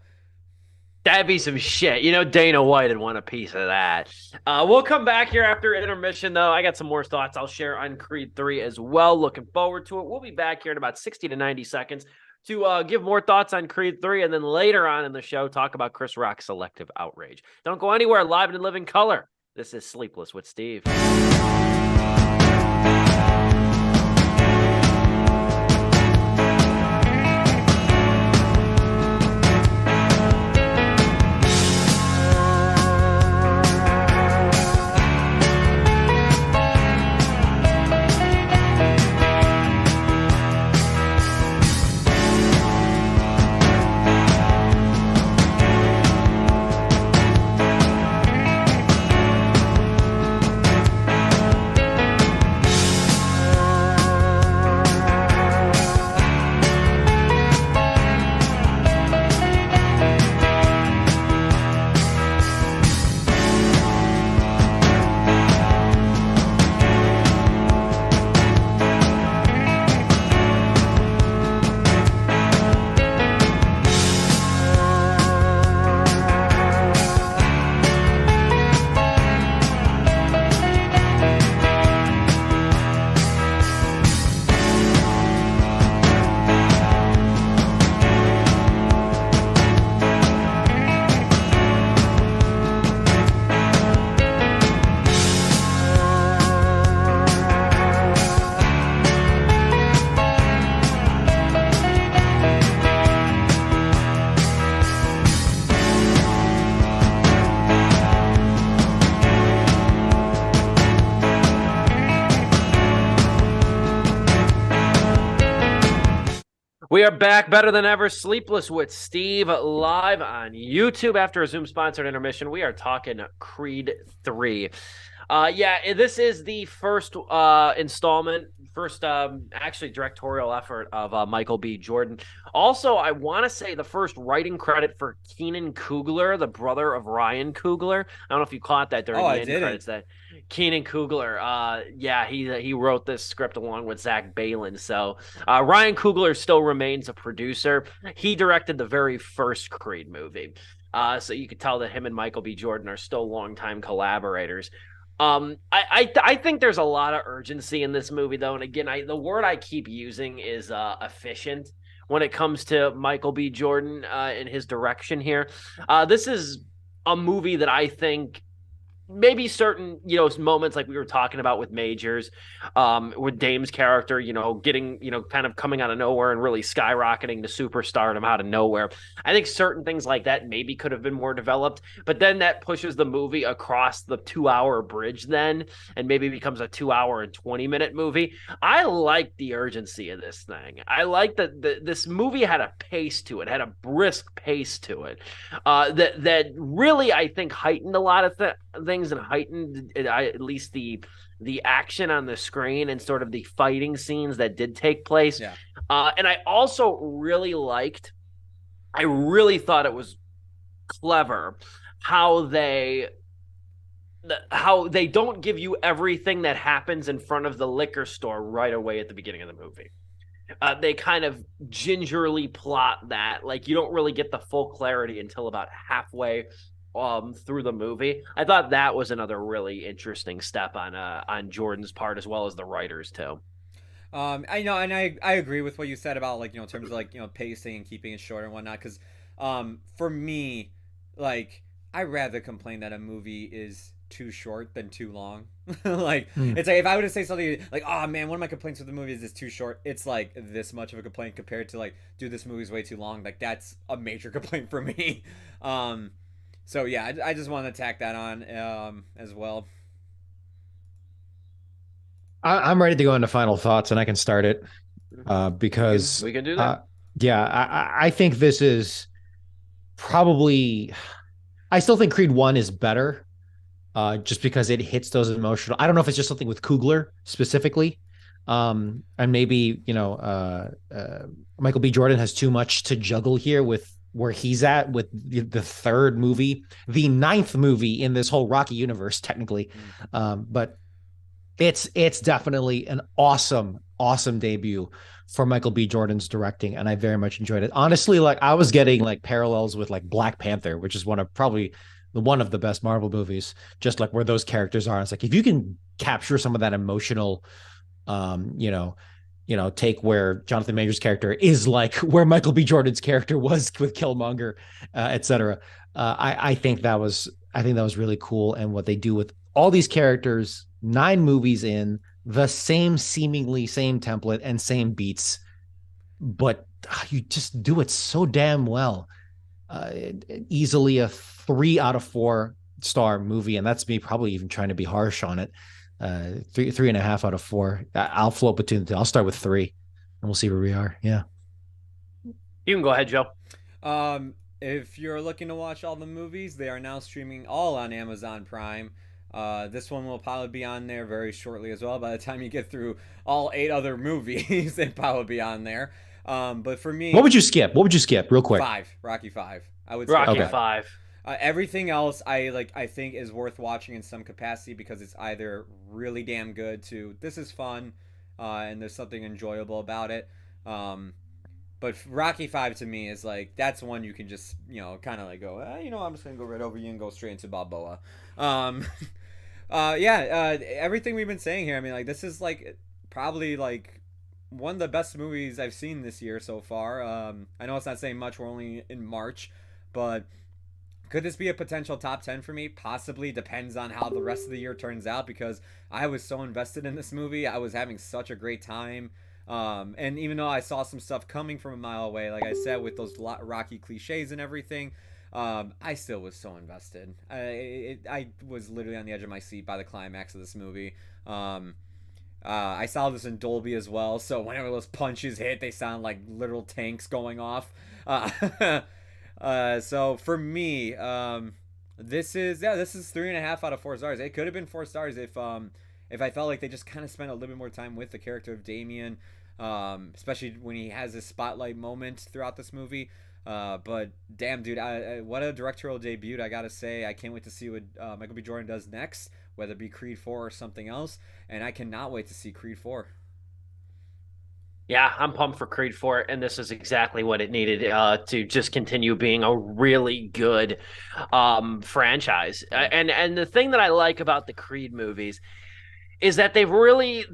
That'd be some shit. Dana White would want a piece of that. We'll come back here after intermission, though. I got some more thoughts I'll share on Creed 3 as well. Looking forward to it. We'll be back here in about 60 to 90 seconds to give more thoughts on Creed 3, and then later on in the show, talk about Chris Rock's selective outrage. Don't go anywhere. Live and in living color. This is Sleepless with Steve. We are back better than ever. Sleepless with Steve live on YouTube after a Zoom sponsored intermission. We are talking Creed 3. This is the first installment, first actually directorial effort of Michael B. Jordan. Also, I want to say the first writing credit for Keenan Coogler, the brother of Ryan Coogler. I don't know if you caught that during the end credits. That Keenan Coogler, he wrote this script along with Zach Balin. So Ryan Coogler still remains a producer. He directed the very first Creed movie. So you could tell that him and Michael B. Jordan are still longtime collaborators. I think there's a lot of urgency in this movie, though, and again, the word I keep using is efficient when it comes to Michael B. Jordan in his direction here. This is a movie that I think maybe certain moments like we were talking about with Majors, with Dame's character, getting kind of coming out of nowhere and really skyrocketing to superstardom out of nowhere. I think certain things like that maybe could have been more developed, but then that pushes the movie across the 2-hour bridge then and maybe becomes a 2-hour and 20-minute movie. I like the urgency of this thing. I like that this movie had a pace to it, had a brisk pace to it, that really I think heightened a lot of things and heightened at least the action on the screen and sort of the fighting scenes that did take place. Yeah. And I also really thought it was clever how they don't give you everything that happens in front of the liquor store right away at the beginning of the movie. They kind of gingerly plot that. Like, you don't really get the full clarity until about halfway through the movie. I thought that was another really interesting step on Jordan's part, as well as the writers too. I know, and I agree with what you said about in terms of pacing and keeping it short and whatnot. Because for me, I rather complain that a movie is too short than too long. It's like if I were to say something like, oh man, one of my complaints with the movie is it's too short, it's like this much of a complaint compared to dude, this movie's way too long. That's a major complaint for me. So yeah, I just want to tack that on as well. I'm ready to go into final thoughts, and I can start it because we can do that. I think this is probably. I still think Creed 1 is better, just because it hits those emotional. I don't know if it's just something with Coogler specifically, and maybe Michael B. Jordan has too much to juggle here with where he's at with the third movie, the 9th movie in this whole Rocky universe, technically. But it's definitely an awesome debut for Michael B. Jordan's directing, and I very much enjoyed it. Honestly, I was getting parallels with Black Panther, which is one of the best Marvel movies, just where those characters are. It's if you can capture some of that emotional, take where Jonathan Majors' character is where Michael B. Jordan's character was with Killmonger, etc. I think that was really cool, and what they do with all these characters, 9 movies in, the seemingly same template and same beats, but you just do it so damn well. Easily a 3 out of 4 star movie, and that's me probably even trying to be harsh on it. 3.5 out of 4. I'll float between the two. I'll start with 3, and we'll see where we are. Yeah. You can go ahead, Joe. If you're looking to watch all the movies, they are now streaming all on Amazon Prime. This one will probably be on there very shortly as well. By the time you get through all 8 other movies, it'll probably be on there. But for me, what would you skip? Real quick? Rocky 5. I would Rocky 5. Everything else I think is worth watching in some capacity, because it's either really damn good to this is fun, and there's something enjoyable about it. But Rocky 5 to me is that's one you can just kind of go, I'm just gonna go right over you and go straight into Balboa. Everything we've been saying here, I mean, this is probably one of the best movies I've seen this year so far. I know it's not saying much, we're only in March, but could this be a potential top 10 for me? Possibly. Depends on how the rest of the year turns out, because I was so invested in this movie. I was having such a great time. And even though I saw some stuff coming from a mile away, like I said, with those Rocky cliches and everything, I still was so invested. I was literally on the edge of my seat by the climax of this movie. I saw this in Dolby as well, so whenever those punches hit, they sound like literal tanks going off. Uh, so for me, this is 3.5 out of 4 stars. It could have been 4 stars if I felt like they just kind of spent a little bit more time with the character of Damien, especially when he has his spotlight moment throughout this movie. But damn, dude, what a directorial debut! I gotta say, I can't wait to see what Michael B. Jordan does next, whether it be Creed 4 or something else, and I cannot wait to see Creed 4. Yeah, I'm pumped for Creed 4, and this is exactly what it needed to just continue being a really good franchise. Yeah. And the thing that I like about the Creed movies is that they've really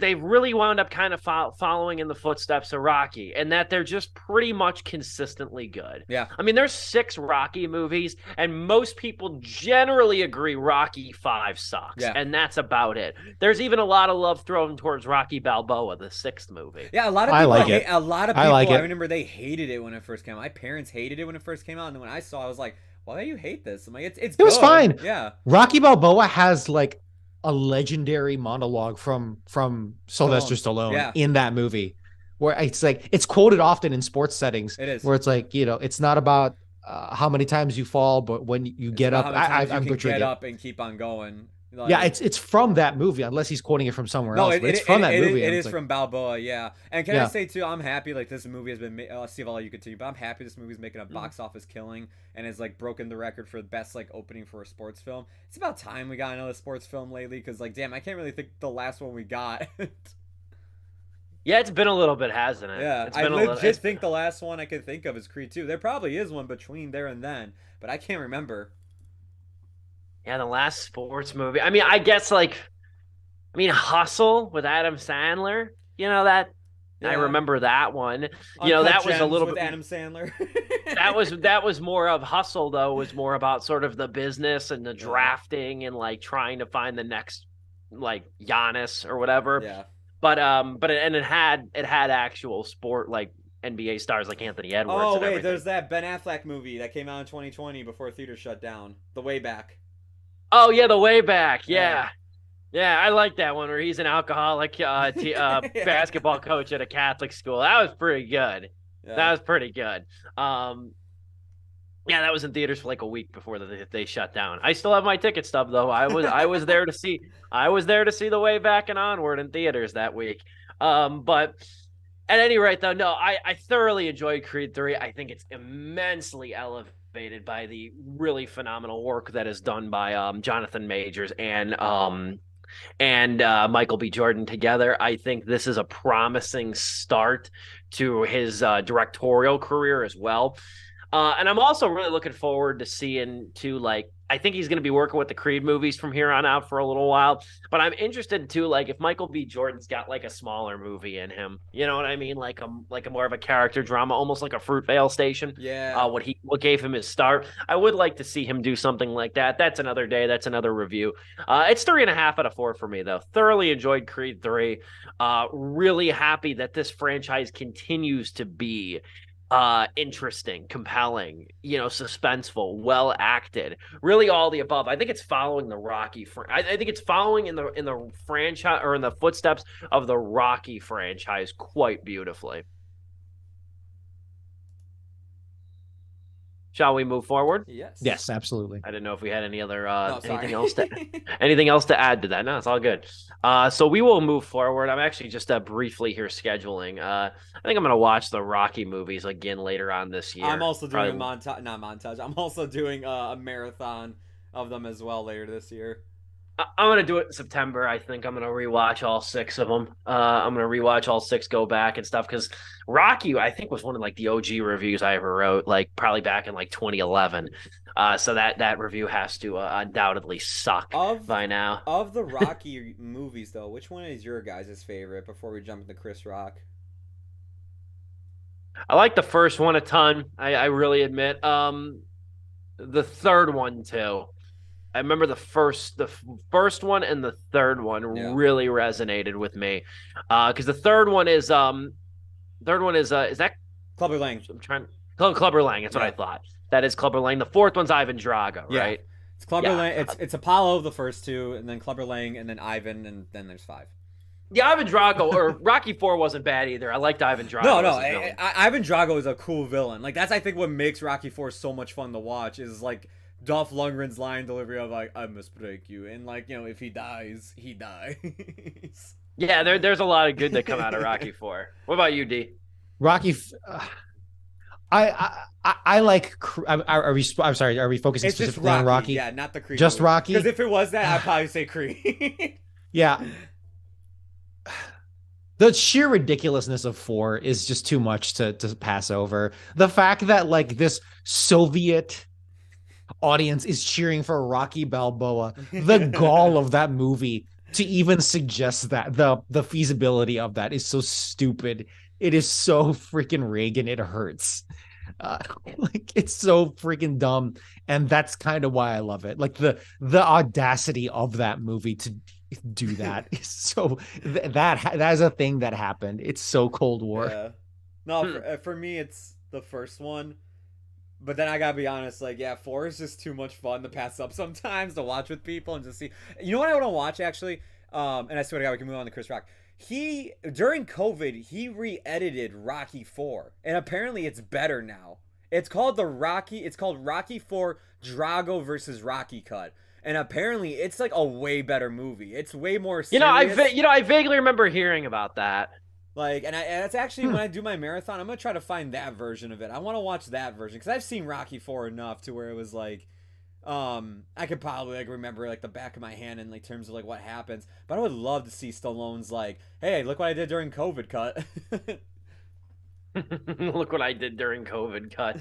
wound up kind of following in the footsteps of Rocky, and that they're just pretty much consistently good. Yeah. I mean, there's 6 Rocky movies, and most people generally agree Rocky 5 sucks, Yeah. and that's about it. There's even a lot of love thrown towards Rocky Balboa, the 6th movie. Yeah, a lot of I people. like it. A lot of I people. like I it. remember they hated it when it first came out. My parents hated it when it first came out, and then when I saw it, I was like, "Why do you hate this?" I'm like, "It's It was good." fine. Yeah. Rocky Balboa has like a legendary monologue from Sylvester Stallone Yeah. in that movie, where it's like it's quoted often in sports settings. It is. Where it's like, it's not about how many times you fall, but when you get It's up. about how many times I'm you can butchering get it. up and keep on going. Like, Yeah, it's from that movie, unless he's quoting it from somewhere no, else. But it's from that movie. It and is it's like, from Balboa, yeah. And can I Yeah. say too, I'm happy like this movie has been. Steve, I'll let you continue, but I'm happy this movie's making a box office killing and has like broken the record for the best like opening for a sports film. It's about time we got another sports film lately, because like, damn, I can't really think the last one we got. Yeah, it's been a little bit, hasn't it? Yeah, It's I been a legit think the last one I could think of is Creed 2. There probably is one between there and then, but I can't remember. Yeah, the last sports movie. I mean, Hustle with Adam Sandler. That I Yeah. remember that one. Uncut That was a Gems little with bit. Adam Sandler. That was more of Hustle, though. Was more about sort of the business and the drafting and like trying to find the next like Giannis or whatever. Yeah. But it had actual sport like NBA stars like Anthony Edwards. Oh and wait, everything. there's that Ben Affleck movie that came out in 2020 before theaters shut down. The Way Back. Oh yeah, the way back. Yeah. Yeah, I like that one where he's an alcoholic basketball coach at a Catholic school. That was pretty good. Yeah. That was pretty good. Yeah, that was in theaters for like a week before they shut down. I still have my ticket stub though. I was there to see the way back and onward in theaters that week. But at any rate though, no, I thoroughly enjoyed Creed 3. I think it's immensely elevated by the really phenomenal work that is done by Jonathan Majors and Michael B. Jordan together. I think this is a promising start to his directorial career as well. And I'm also really looking forward to seeing I think he's going to be working with the Creed movies from here on out for a little while. But I'm interested too, like if Michael B. Jordan's got like a smaller movie in him, you know what I mean? Like a more of a character drama, almost like a Fruitvale Station. Yeah. What gave him his start. I would like to see him do something like that. That's another day. That's another review. It's 3.5 out of 4 for me though. Thoroughly enjoyed Creed 3. Really happy that this franchise continues to be interesting, compelling, suspenseful, well acted, really all the above. I think it's following the Rocky I think it's following in the franchise or in the footsteps of the Rocky franchise quite beautifully. Shall we move forward? Yes, absolutely. I didn't know if we had any other No, anything sorry. else to anything else to add to that. No, it's all good. So we will move forward. I'm actually just briefly here scheduling. I think I'm gonna watch the Rocky movies again later on this year. I'm also doing Probably- a montage. Not montage. I'm also doing a marathon of them as well later this year. I'm gonna do it in September. I think I'm gonna rewatch all 6 of them. I'm gonna rewatch all 6, go back and stuff because Rocky, I think, was one of like the OG reviews I ever wrote, like probably back in like 2011. So that review has to undoubtedly suck by now. Of the Rocky movies, though, which one is your guys' favorite? Before we jump into Chris Rock. I like the first one a ton. I really admit. The third one too. I remember the first one and the third one really resonated with me. Because the third one is that Clubber Lang. I'm trying Clubber Lang. That's what I thought. That is Clubber Lang. The fourth one's Ivan Drago, Yeah. right? It's Clubber Lang. It's Apollo the first 2, and then Clubber Lang, and then Ivan, and then there's 5. Yeah, Ivan Drago or Rocky 4 wasn't bad either. I liked Ivan No, Drago no, as a villain. Ivan Drago is a cool villain. Like that's I think what makes Rocky 4 so much fun to watch is like Dolph Lundgren's line delivery of like I must break you, and like if he dies, he dies. Yeah, there's a lot of good that come out of Rocky 4. What about you, D? Rocky. I like. Are we? I'm sorry. Are we focusing It's just specifically on Rocky? Yeah, not the Creed. Just Rocky. Because if it was that, I'd probably say Creed. Yeah. The sheer ridiculousness of 4 is just too much to pass over. The fact that like this Soviet audience is cheering for Rocky Balboa, the gall of that movie to even suggest that the feasibility of that is so stupid. It is so freaking Reagan. It hurts. Uh, like it's so freaking dumb, and that's kind of why I love it. Like the audacity of that movie to do that is so that is a thing that happened. It's so Cold War. Yeah. No, for me, it's the first one. But then I gotta be honest, like, yeah, 4 is just too much fun to pass up sometimes to watch with people and just see. You know what I want to watch actually? And I swear to God, we can move on to Chris Rock. During COVID, he re-edited Rocky 4, and apparently it's better now. It's called Rocky 4 Drago versus Rocky Cut. And apparently it's like a way better movie. It's way more serious. I vaguely remember hearing about that. Like, and that's actually when I do my marathon, I'm gonna try to find that version of it. I want to watch that version because I've seen Rocky 4 enough to where it was like, I could probably like remember like the back of my hand in like terms of like what happens. But I would love to see Stallone's like, hey, look what I did during COVID cut. Look what I did during COVID cut.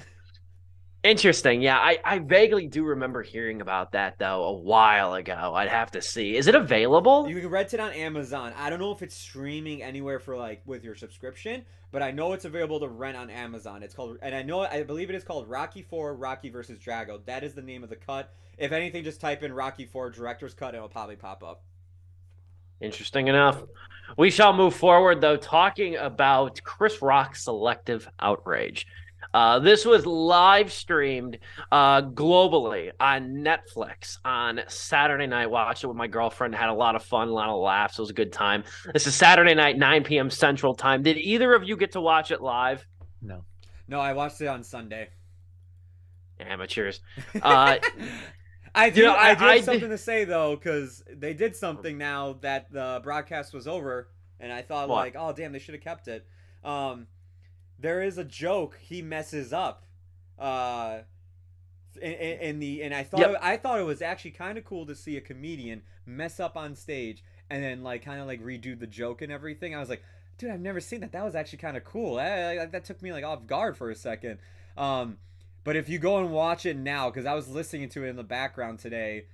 Interesting. Yeah, I vaguely do remember hearing about that, though, a while ago. I'd have to see. Is it available? You can rent it on Amazon. I don't know if it's streaming anywhere for like with your subscription, but I know it's available to rent on Amazon. It's called, and I believe it is called Rocky 4 Rocky versus Drago. That is the name of the cut. If anything, just type in Rocky 4 Director's Cut and it'll probably pop up. Interesting enough. We shall move forward, though, talking about Chris Rock's selective outrage. This was live streamed globally on Netflix on Saturday night. Watched it with my girlfriend. Had a lot of fun, a lot of laughs. It was a good time. This is Saturday night, 9 p.m. Central Time. Did either of you get to watch it live? No. No, I watched it on Sunday. Amateurs. I do have something to say, though, because they did something now that the broadcast was over, and I thought, like, oh, damn, they should have kept it. There is a joke he messes up, and I thought it was actually kind of cool to see a comedian mess up on stage and then like kind of like redo the joke and everything. I was like, dude, I've never seen that. That was actually kind of cool. That took me like off guard for a second. But if you go and watch it now, because I was listening to it in the background today,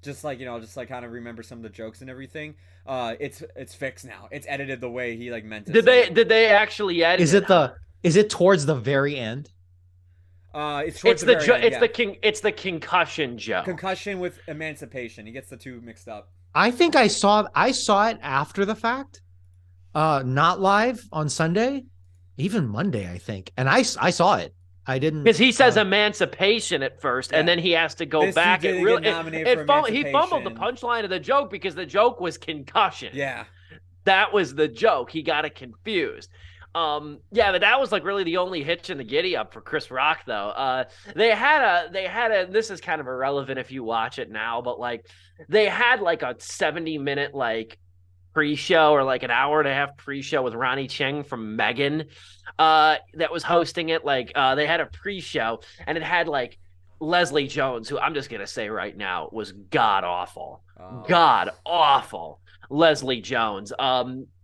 just like kind of remember some of the jokes and everything. It's fixed now. It's edited the way he like meant it. Did they actually edit? Is it towards the very end? It's the concussion joke. Concussion with emancipation. He gets the two mixed up. I think I saw it after the fact. Not live on Sunday, even Monday, I think. And I saw it. I didn't, because he says emancipation at first, and then he has to go back. He fumbled the punchline of the joke because the joke was concussion. Yeah, that was the joke. He got it confused. But that was like really the only hitch in the giddy up for Chris Rock, though. They had a. This is kind of irrelevant if you watch it now, but like they had like a 70-minute like pre-show or like an hour and a half pre-show with Ronnie Cheng from Megan that was hosting it. Like they had a pre-show and it had like Leslie Jones, who I'm just gonna say right now was god awful. Leslie Jones,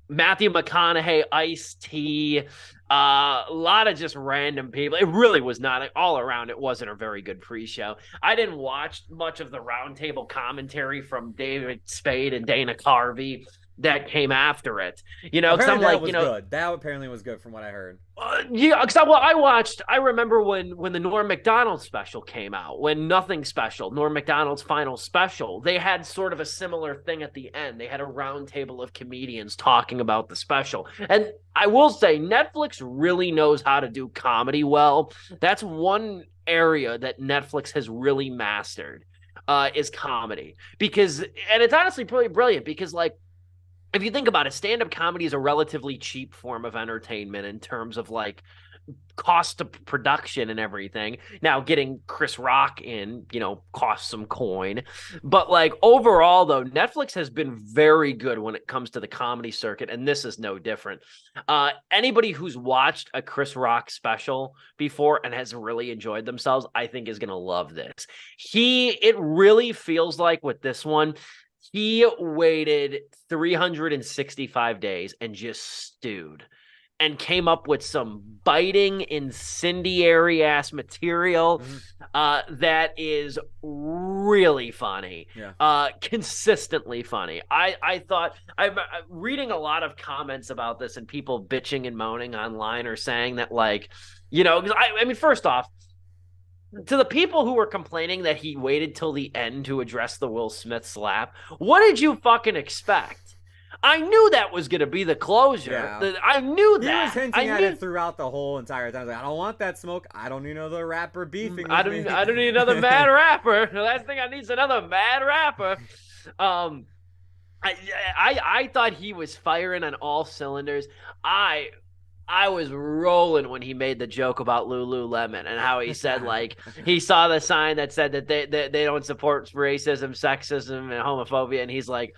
Matthew McConaughey, Ice-T, a lot of just random people. It really was not all around. It wasn't a very good pre-show. I didn't watch much of the roundtable commentary from David Spade and Dana Carvey that came after it, because I'm like, good. That apparently was good from what I heard. Because I remember when the Norm Macdonald special came out, when Nothing Special, Norm Macdonald's final special, they had sort of a similar thing at the end. They had a round table of comedians talking about the special. And I will say Netflix really knows how to do comedy well. That's one area that Netflix has really mastered, is comedy. And it's honestly pretty brilliant because like, if you think about it, stand-up comedy is a relatively cheap form of entertainment in terms of like cost of production and everything. Now, getting Chris Rock in, costs some coin. But like overall, though, Netflix has been very good when it comes to the comedy circuit, and this is no different. Anybody who's watched a Chris Rock special before and has really enjoyed themselves, I think is gonna love this. It really feels like with this one, he waited 365 days and just stewed and came up with some biting, incendiary ass material that is really funny, consistently funny. I thought I'm reading a lot of comments about this, and people bitching and moaning online are saying that, like, because I mean, first off, to the people who were complaining that he waited till the end to address the Will Smith slap, what did you fucking expect? I knew that was going to be the closure. Yeah. I knew that. He was hinting at it throughout the whole entire time. Like, I don't want that smoke. I don't need another rapper beefing with me. I don't need another mad rapper. The last thing I need is another mad rapper. I thought he was firing on all cylinders. I was rolling when he made the joke about Lululemon and how he said, like, he saw the sign that said that they don't support racism, sexism, and homophobia, and he's like,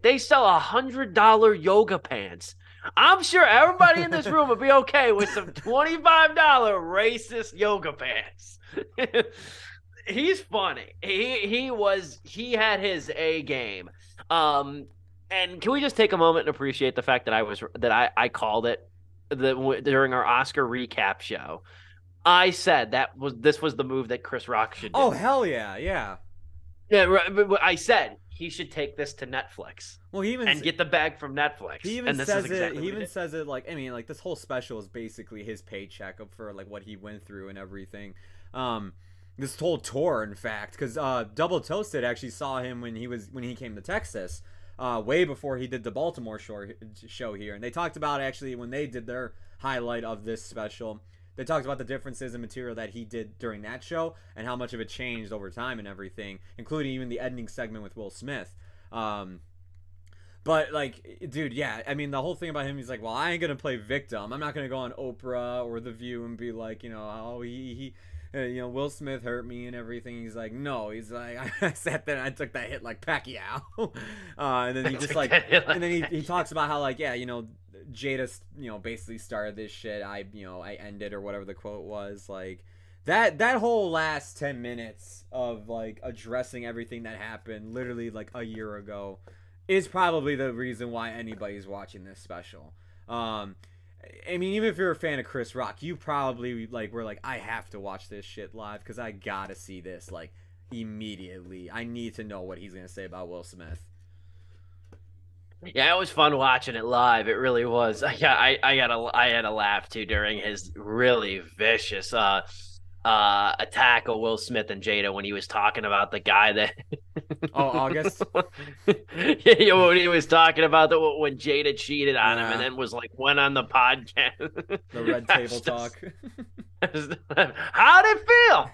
they sell $100 yoga pants. I'm sure everybody in this room would be okay with some $25 racist yoga pants. He's funny. He had his A game. And can we just take a moment and appreciate the fact that I called it during our Oscar recap show? I said this was the move that Chris Rock should do. Oh, hell yeah, yeah. Yeah, I said he should take this to Netflix. Well, and get the bag from Netflix. He even says it like, I mean, like, this whole special is basically his paycheck for like what he went through and everything. This whole tour, in fact, because Double Toasted actually saw him when he came to Texas. Way before he did the Baltimore show here. And they talked about, actually, when they did their highlight of this special, they talked about the differences in material that he did during that show and how much of it changed over time and everything, including even the ending segment with Will Smith. But, like, dude, yeah, I mean, the whole thing about him, he's like, well, I ain't gonna play victim. I'm not gonna go on Oprah or The View and be like, oh, he Will Smith hurt me and everything. He's like, no. He's like, I sat there and I took that hit like Pacquiao. And then he just like, and then he talks about how, like, yeah, Jada, basically started this shit. I ended, or whatever the quote was. Like, that whole last 10 minutes of, like, addressing everything that happened literally like a year ago is probably the reason why anybody's watching this special. I mean, even if you're a fan of Chris Rock, you probably, like, were like, I have to watch this shit live because I gotta see this, like, immediately. I need to know what he's gonna say about Will Smith. Yeah, it was fun watching it live. It really was. Yeah, I had a laugh too during his really vicious attack of Will Smith and Jada when he was talking about the guy that August. Yeah, when he was talking about when Jada cheated on him and then was like, went on the podcast, the red table talk. How'd it feel?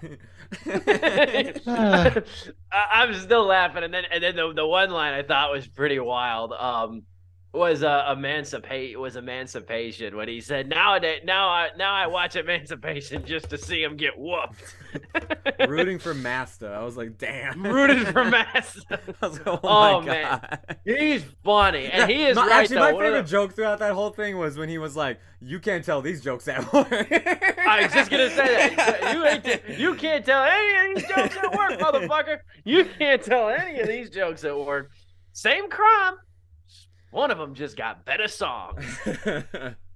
I'm still laughing, and then the one line I thought was pretty wild. Was Emancipation when he said, now I watch Emancipation just to see him get whooped. Rooting for Masta. I was like, damn. Rooting for Masta. I was like, oh my God. Man, he's funny, and he is right. Actually, my favorite joke throughout that whole thing was when he was like, "You can't tell these jokes at work." I was just gonna say that you can't tell any of these jokes at work, motherfucker. You can't tell any of these jokes at work. Same crime. One of them just got better songs.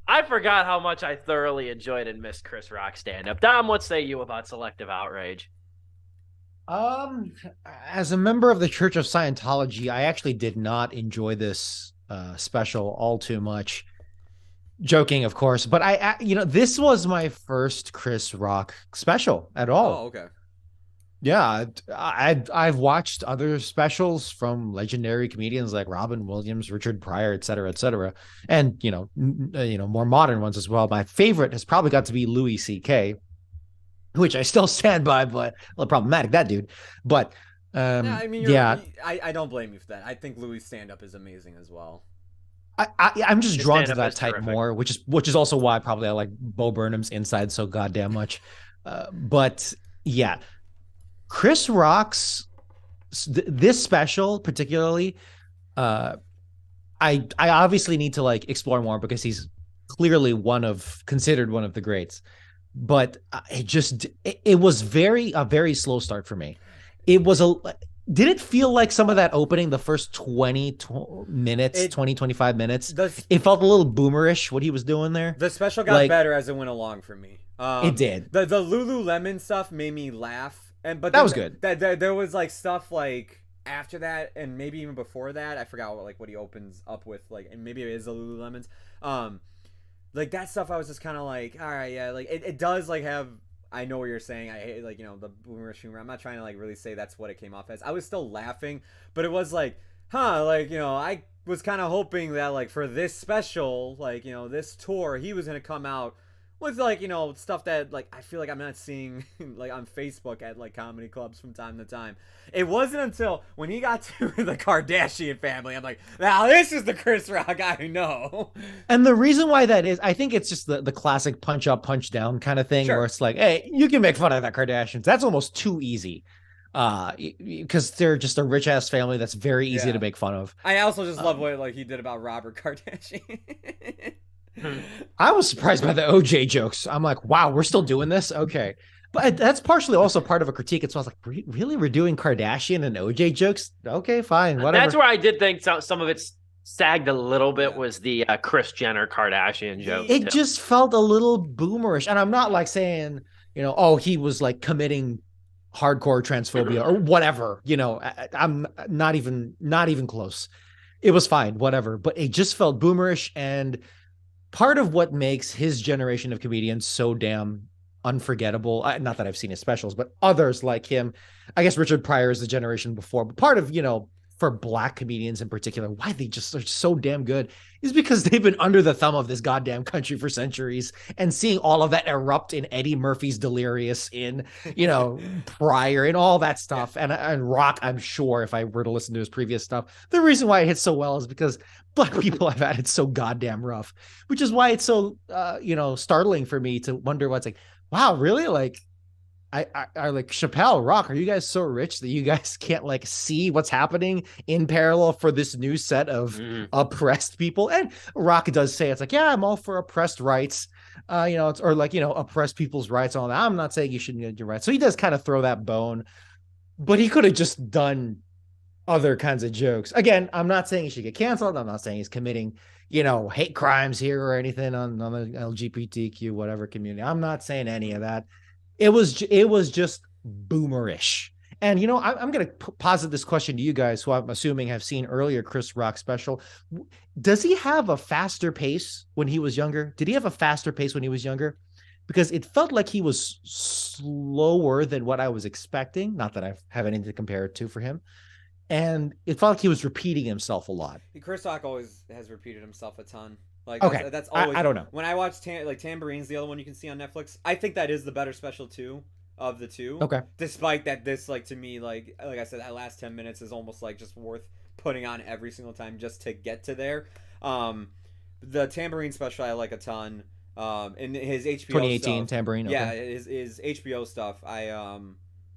I forgot how much I thoroughly enjoyed and missed Chris Rock stand-up. Dom, what say you about selective outrage? As a member of the Church of Scientology, I actually did not enjoy this special all too much. Joking, of course, but this was my first Chris Rock special at all. Oh, okay. Yeah, I've watched other specials from legendary comedians like Robin Williams, Richard Pryor, et cetera, and more modern ones as well. My favorite has probably got to be Louis C.K., which I still stand by, but problematic, that dude. But I mean, yeah, I don't blame you for that. I think Louis' stand-up is amazing as well. I'm just His drawn to stand-up that is type terrific. more, which is also why probably I like Bo Burnham's Inside so goddamn much. But yeah, Chris Rock's this special particularly, uh, I obviously need to like explore more because he's clearly considered one of the greats. But it was a very slow start for me. It was a did it feel like some of that opening, the first 20 minutes, It 20 25 minutes, the it felt a little boomerish what he was doing there. the special got Like better as it went along for me. it did. The Lululemon stuff made me laugh, and but That then was good. there was like stuff like after that, and maybe even before that. I forgot what he opens up with, like, and maybe it is the Lululemons. Um, like that stuff, I was just kind of like, all right, yeah, like it does like have. I know what you're saying. I hate, like, the boomerish humor. I'm not trying to like really say that's what it came off as. I was still laughing, but it was like, like, I was kind of hoping that like for this special, like, this tour, he was gonna come out with like, stuff that like I feel like I'm not seeing like on Facebook at like comedy clubs from time to time. It wasn't until when he got to the Kardashian family, I'm like, now this is the Chris Rock I know. And the reason why that is, I think it's just the classic punch up, punch down kind of thing where Sure. it's like, hey, you can make fun of the Kardashians. That's almost too easy. Because they're just a rich ass family that's very easy to Yeah. make fun of. I also just love what like he did about Robert Kardashian. I was surprised by the OJ jokes. I'm like, wow, we're still doing this? Okay. But that's partially also part of a critique. It's like, really? We're doing Kardashian and OJ jokes? Okay, fine, That's whatever. where I did think some of it sagged a little bit Yeah. was the Chris Jenner Kardashian jokes It too. just felt a little boomerish. And I'm not like saying, oh, he was like committing hardcore transphobia or whatever. I'm not even close. It was fine, whatever. But it just felt boomerish, and part of what makes his generation of comedians so damn unforgettable, not that I've seen his specials, but others like him, I guess Richard Pryor is the generation before, but part of, for black comedians in particular, why they just are so damn good is because they've been under the thumb of this goddamn country for centuries, and seeing all of that erupt in Eddie Murphy's Delirious, in, Pryor and all that stuff. Yeah. And Rock, I'm sure if I were to listen to his previous stuff, the reason why it hits so well is because black people have had it so goddamn rough, which is why it's so, startling for me to wonder what's like, wow, really? Like, I like Chappelle, Rock, are you guys so rich that you guys can't like see what's happening in parallel for this new set of oppressed people? And Rock does say it's like, yeah, I'm all for oppressed rights, it's, or like, oppressed people's rights. All that. I'm not saying you shouldn't get your rights. So he does kind of throw that bone, but he could have just done other kinds of jokes. Again, I'm not saying he should get canceled. I'm not saying he's committing, hate crimes here or anything on the LGBTQ whatever community. I'm not saying any of that. It was just boomerish. And I'm going to posit this question to you guys, who I'm assuming have seen earlier Chris Rock special. Does he have a faster pace when he was younger? Did he have a faster pace when he was younger? Because it felt like he was slower than what I was expecting. Not that I have anything to compare it to for him. And it felt like he was repeating himself a lot. Chris Rock always has repeated himself a ton. Like Okay, that's always. I don't know. When I watch Tambourine's the other one you can see on Netflix. I think that is the better special too of the two. Okay. Despite that, this like to me like I said, that last 10 minutes is almost like just worth putting on every single time just to get to there. The Tambourine special I like a ton. And his HBO 2018 stuff, Tambourine. Okay. yeah, his HBO stuff.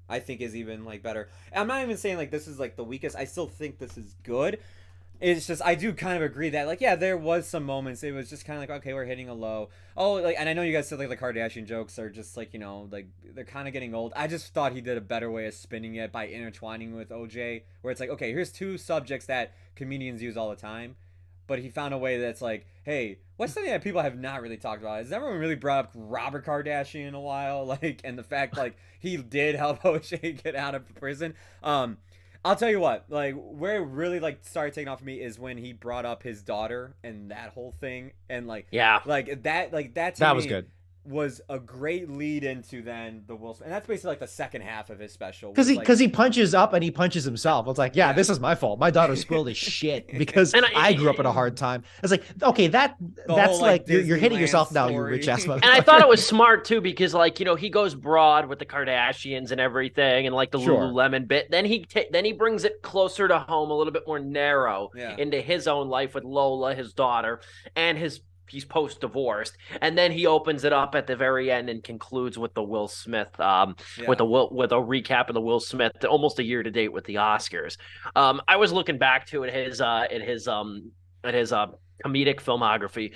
I think is even like better. I'm not even saying like this is like the weakest. I still think this is good. It's just I do kind of agree that like yeah, there was some moments it was just kind of like okay, we're hitting a low. Oh, like, and I know you guys said like the Kardashian jokes are just like like they're kind of getting old. I just thought he did a better way of spinning it by intertwining with OJ, where it's like okay, here's two subjects that comedians use all the time, but he found a way that's like, hey, what's something that people have not really talked about? Has everyone really brought up Robert Kardashian in a while? Like, and the fact like he did help OJ get out of prison. I'll tell you what, like where it really like started taking off for me is when he brought up his daughter and that whole thing, and like Yeah. like that to That me, was good. was a great lead into then the Will Smith, and that's basically like the second half of his special. Because he punches up and he punches himself. It's like, yeah, this is my fault. My daughter's spoiled as shit because I grew up in a hard time. It's like, okay, that's whole, like you're hitting yourself now, you rich ass motherfucker. And I thought it was smart too because, like, you know, he goes broad with the Kardashians and everything, and like the Lululemon bit. Then he brings it closer to home, a little bit more narrow into his own life with Lola, his daughter, and he's post-divorced, and then he opens it up at the very end and concludes with the Will Smith, with a recap of the Will Smith, almost a year to date with the Oscars. I was looking back to his comedic filmography.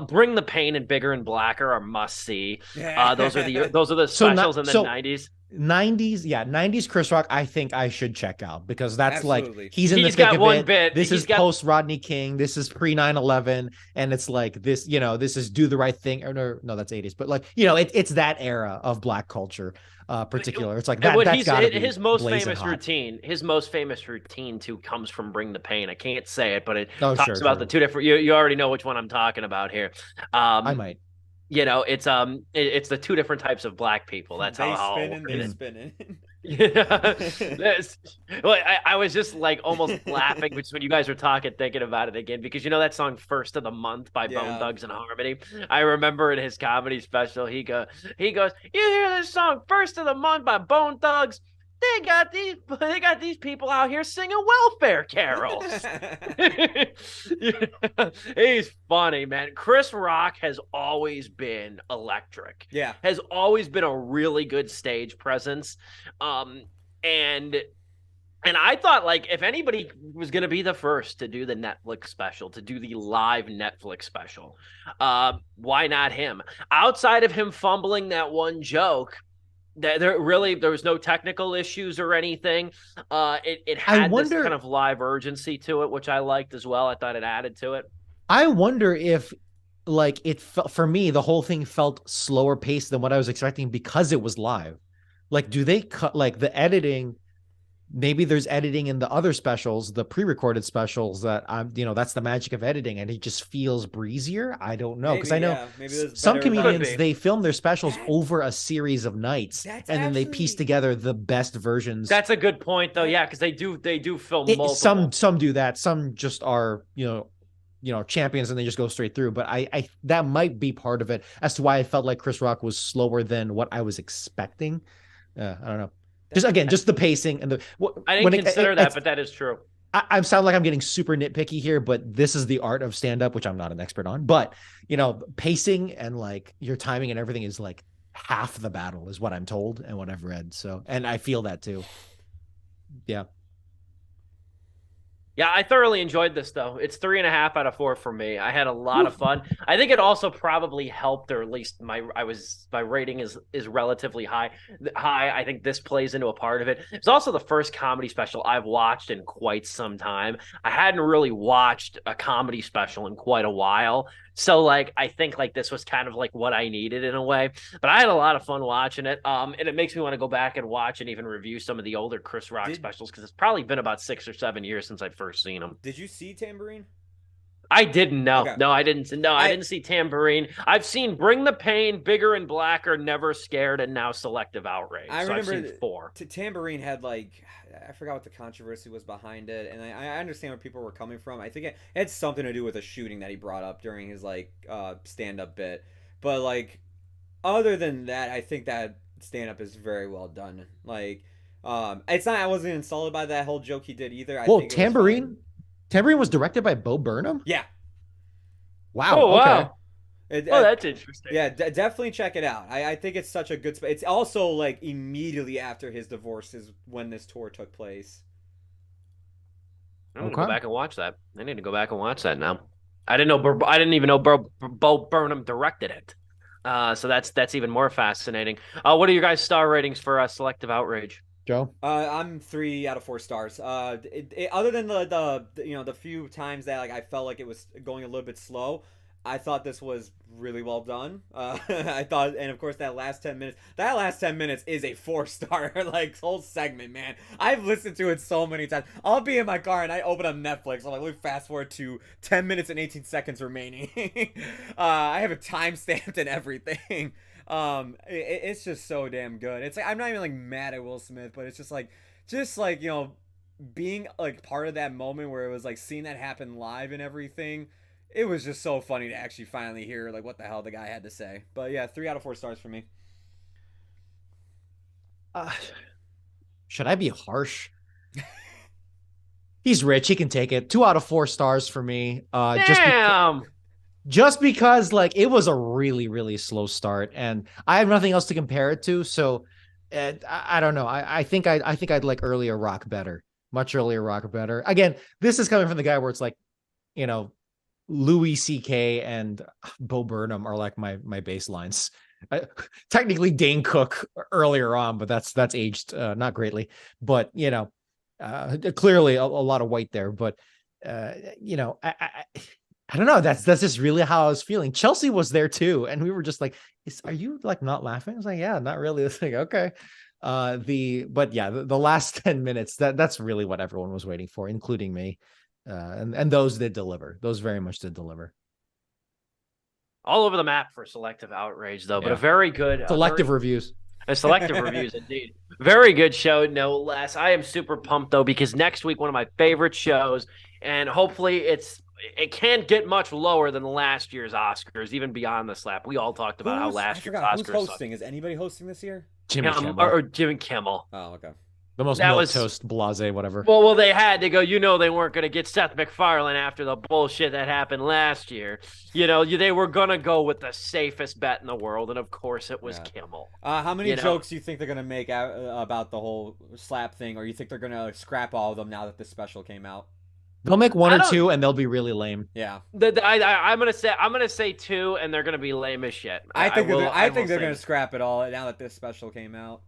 Bring the Pain and Bigger and Blacker are must see. Those are the specials in the 90s. 90s Chris Rock, I think I should check out because that's Absolutely. Like he's in the thick of it. This is post Rodney King. This is pre 9/11, and it's like this. You know, this is Do the Right Thing. Or no, that's 80s. But like, you know, it's that era of black culture, particular. It's like that. That's got to be his most famous routine. His most famous routine too comes from Bring the Pain. I can't say it, but it talks about the two different. You already know which one I'm talking about here. I might. You know, it's the two different types of black people. That's they how they spinning. Yeah. Well, I was just like almost laughing just when you guys were talking, thinking about it again, because you know that song "First of the Month" by Bone Thugs and Harmony. I remember in his comedy special, he goes, "You hear this song "First of the Month" by Bone Thugs? They got these people out here singing welfare carols." He's funny, man. Chris Rock has always been electric. Yeah. Has always been a really good stage presence. And I thought, like, if anybody was going to be the first to do the Netflix special, to do the live Netflix special, why not him? Outside of him fumbling that one joke, there was no technical issues or anything. It had this kind of live urgency to it, which I liked as well. I thought it added to it. I wonder if, like, it felt, for me, the whole thing felt slower paced than what I was expecting because it was live. Like, do they cut, like, the editing? Maybe there's editing in the other specials, the pre-recorded specials that that's the magic of editing, and it just feels breezier. I don't know, because I know some comedians, they film their specials over a series of nights, and then they piece together the best versions. That's a good point, though. Yeah, because they do film multiple. Some do that. Some just are champions and they just go straight through. But I that might be part of it as to why I felt like Chris Rock was slower than what I was expecting. I don't know. Just the pacing and I didn't consider that, but that is true. I sound like I'm getting super nitpicky here, but this is the art of stand-up, which I'm not an expert on. But pacing and like your timing and everything is like half the battle, is what I'm told and what I've read. So, and I feel that too. Yeah. Yeah, I thoroughly enjoyed this, though. It's 3.5 out of 4 for me. I had a lot of fun. I think it also probably helped, or at least my rating is relatively high. I think this plays into a part of it. It's also the first comedy special I've watched in quite some time. I hadn't really watched a comedy special in quite a while. So, like, I think, like, this was kind of, like, what I needed in a way. But I had a lot of fun watching it. And it makes me want to go back and watch and even review some of the older Chris Rock specials, because it's probably been about 6 or 7 years since I've first seen them. Did you see Tambourine? I didn't know. Okay. No, I didn't. No, I didn't see Tambourine. I've seen Bring the Pain, Bigger and Blacker, Never Scared, and now Selective Outrage. I remember I've seen 4. Tambourine had, like, I forgot what the controversy was behind it, and I understand where people were coming from. I think it had something to do with a shooting that he brought up during his, like, stand-up bit. But, like, other than that, I think that stand-up is very well done. Like, it's not, I wasn't insulted by that whole joke he did either. Tambourine was directed by Bo Burnham? Yeah. Wow. Oh, wow. Okay. That's interesting. Yeah, definitely check it out. I think it's such a good... It's also, like, immediately after his divorce is when this tour took place. I'm going to go back and watch that. I need to go back and watch that now. I didn't even know Bo Burnham directed it. So that's even more fascinating. What are your guys' star ratings for Selective Outrage? Joe? I'm 3 out of 4 stars. Other than the few times that, like, I felt like it was going a little bit slow, I thought this was really well done. I thought, and of course that last 10 minutes is a 4-star, like, whole segment, man. I've listened to it so many times. I'll be in my car and I open up Netflix. I'm like, let me fast forward to 10 minutes and 18 seconds remaining. I have a timestamped and everything. It's just so damn good. It's like I'm not even like mad at Will Smith, but it's just like being like part of that moment where it was like seeing that happen live and everything. It was just so funny to actually finally hear like what the hell the guy had to say. But yeah, 3 out of 4 stars for me. Uh, should I be harsh? He's rich. He can take it. 2 out of 4 stars for me. Damn. Just because like it was a really, really slow start, and I have nothing else to compare it to. So I don't know. I think I'd like earlier rock better. Much earlier rock better. Again, this is coming from the guy where it's like, you know, Louis C.K. and Bo Burnham are like my baselines. Technically Dane Cook earlier on, but that's aged not greatly. But clearly a lot of white there. But I don't know. That's just really how I was feeling. Chelsea was there too, and we were just like, "Are you like not laughing?" I was like, "Yeah, not really." It's like, okay. The last 10 minutes that's really what everyone was waiting for, including me. And those did deliver. Those very much did deliver. All over the map for selective outrage, though, but Yeah. a very good Selective reviews. Selective reviews, indeed. Very good show, no less. I am super pumped, though, because next week, one of my favorite shows, and hopefully it can't get much lower than last year's Oscars, even beyond the slap. We all talked about how last year's Oscars who's hosting. Is anybody hosting this year? Jimmy Kimmel. Or Jimmy Kimmel. Oh, okay. The most milquetoast blase, whatever. Well, they had to go. They weren't going to get Seth MacFarlane after the bullshit that happened last year. They were going to go with the safest bet in the world, and of course, it was Kimmel. How many jokes do you think they're going to make out about the whole slap thing, or you think they're going to scrap all of them now that this special came out? They'll make one or two, and they'll be really lame. Yeah, I'm gonna say 2, and they're gonna be lame as shit. I think they're gonna scrap it all now that this special came out.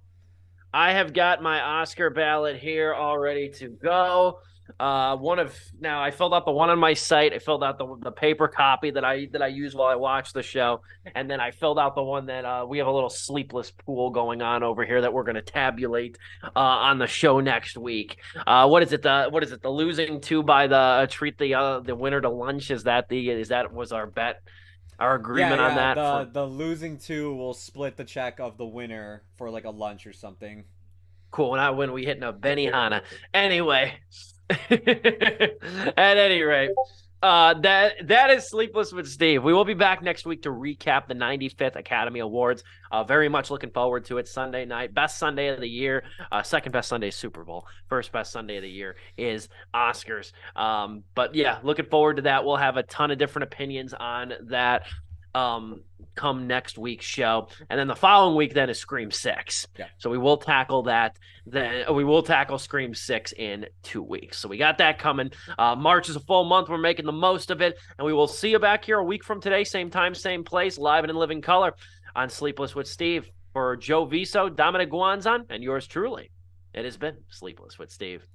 I have got my Oscar ballot here all ready to go. I filled out the one on my site. I filled out the paper copy that I use while I watch the show, and then I filled out the one that we have a little Sleepless pool going on over here that we're going to tabulate on the show next week. What is it? The losing two by the treat the winner to lunch? Was our bet? Our agreement on that. The losing two will split the check of the winner for like a lunch or something. Cool. When we hit a Benihana. Anyway, at any rate, that is Sleepless with Steve. We will be back next week to recap the 95th Academy Awards. Very much looking forward to it. Sunday night, best Sunday of the year. Second best Sunday is Super Bowl. First best Sunday of the year is Oscars. But yeah, looking forward to that. We'll have a ton of different opinions on that come next week's show, and then the following week then is Scream 6. Yeah. So we will tackle that. Then we will tackle Scream 6 in 2 weeks. So we got that coming. March is a full month. We're making the most of it, and we will see you back here a week from today, same time, same place, live and in living color on Sleepless with Steve. For Joe Viso, Dominic Guanzon, and yours truly, it has been Sleepless with Steve.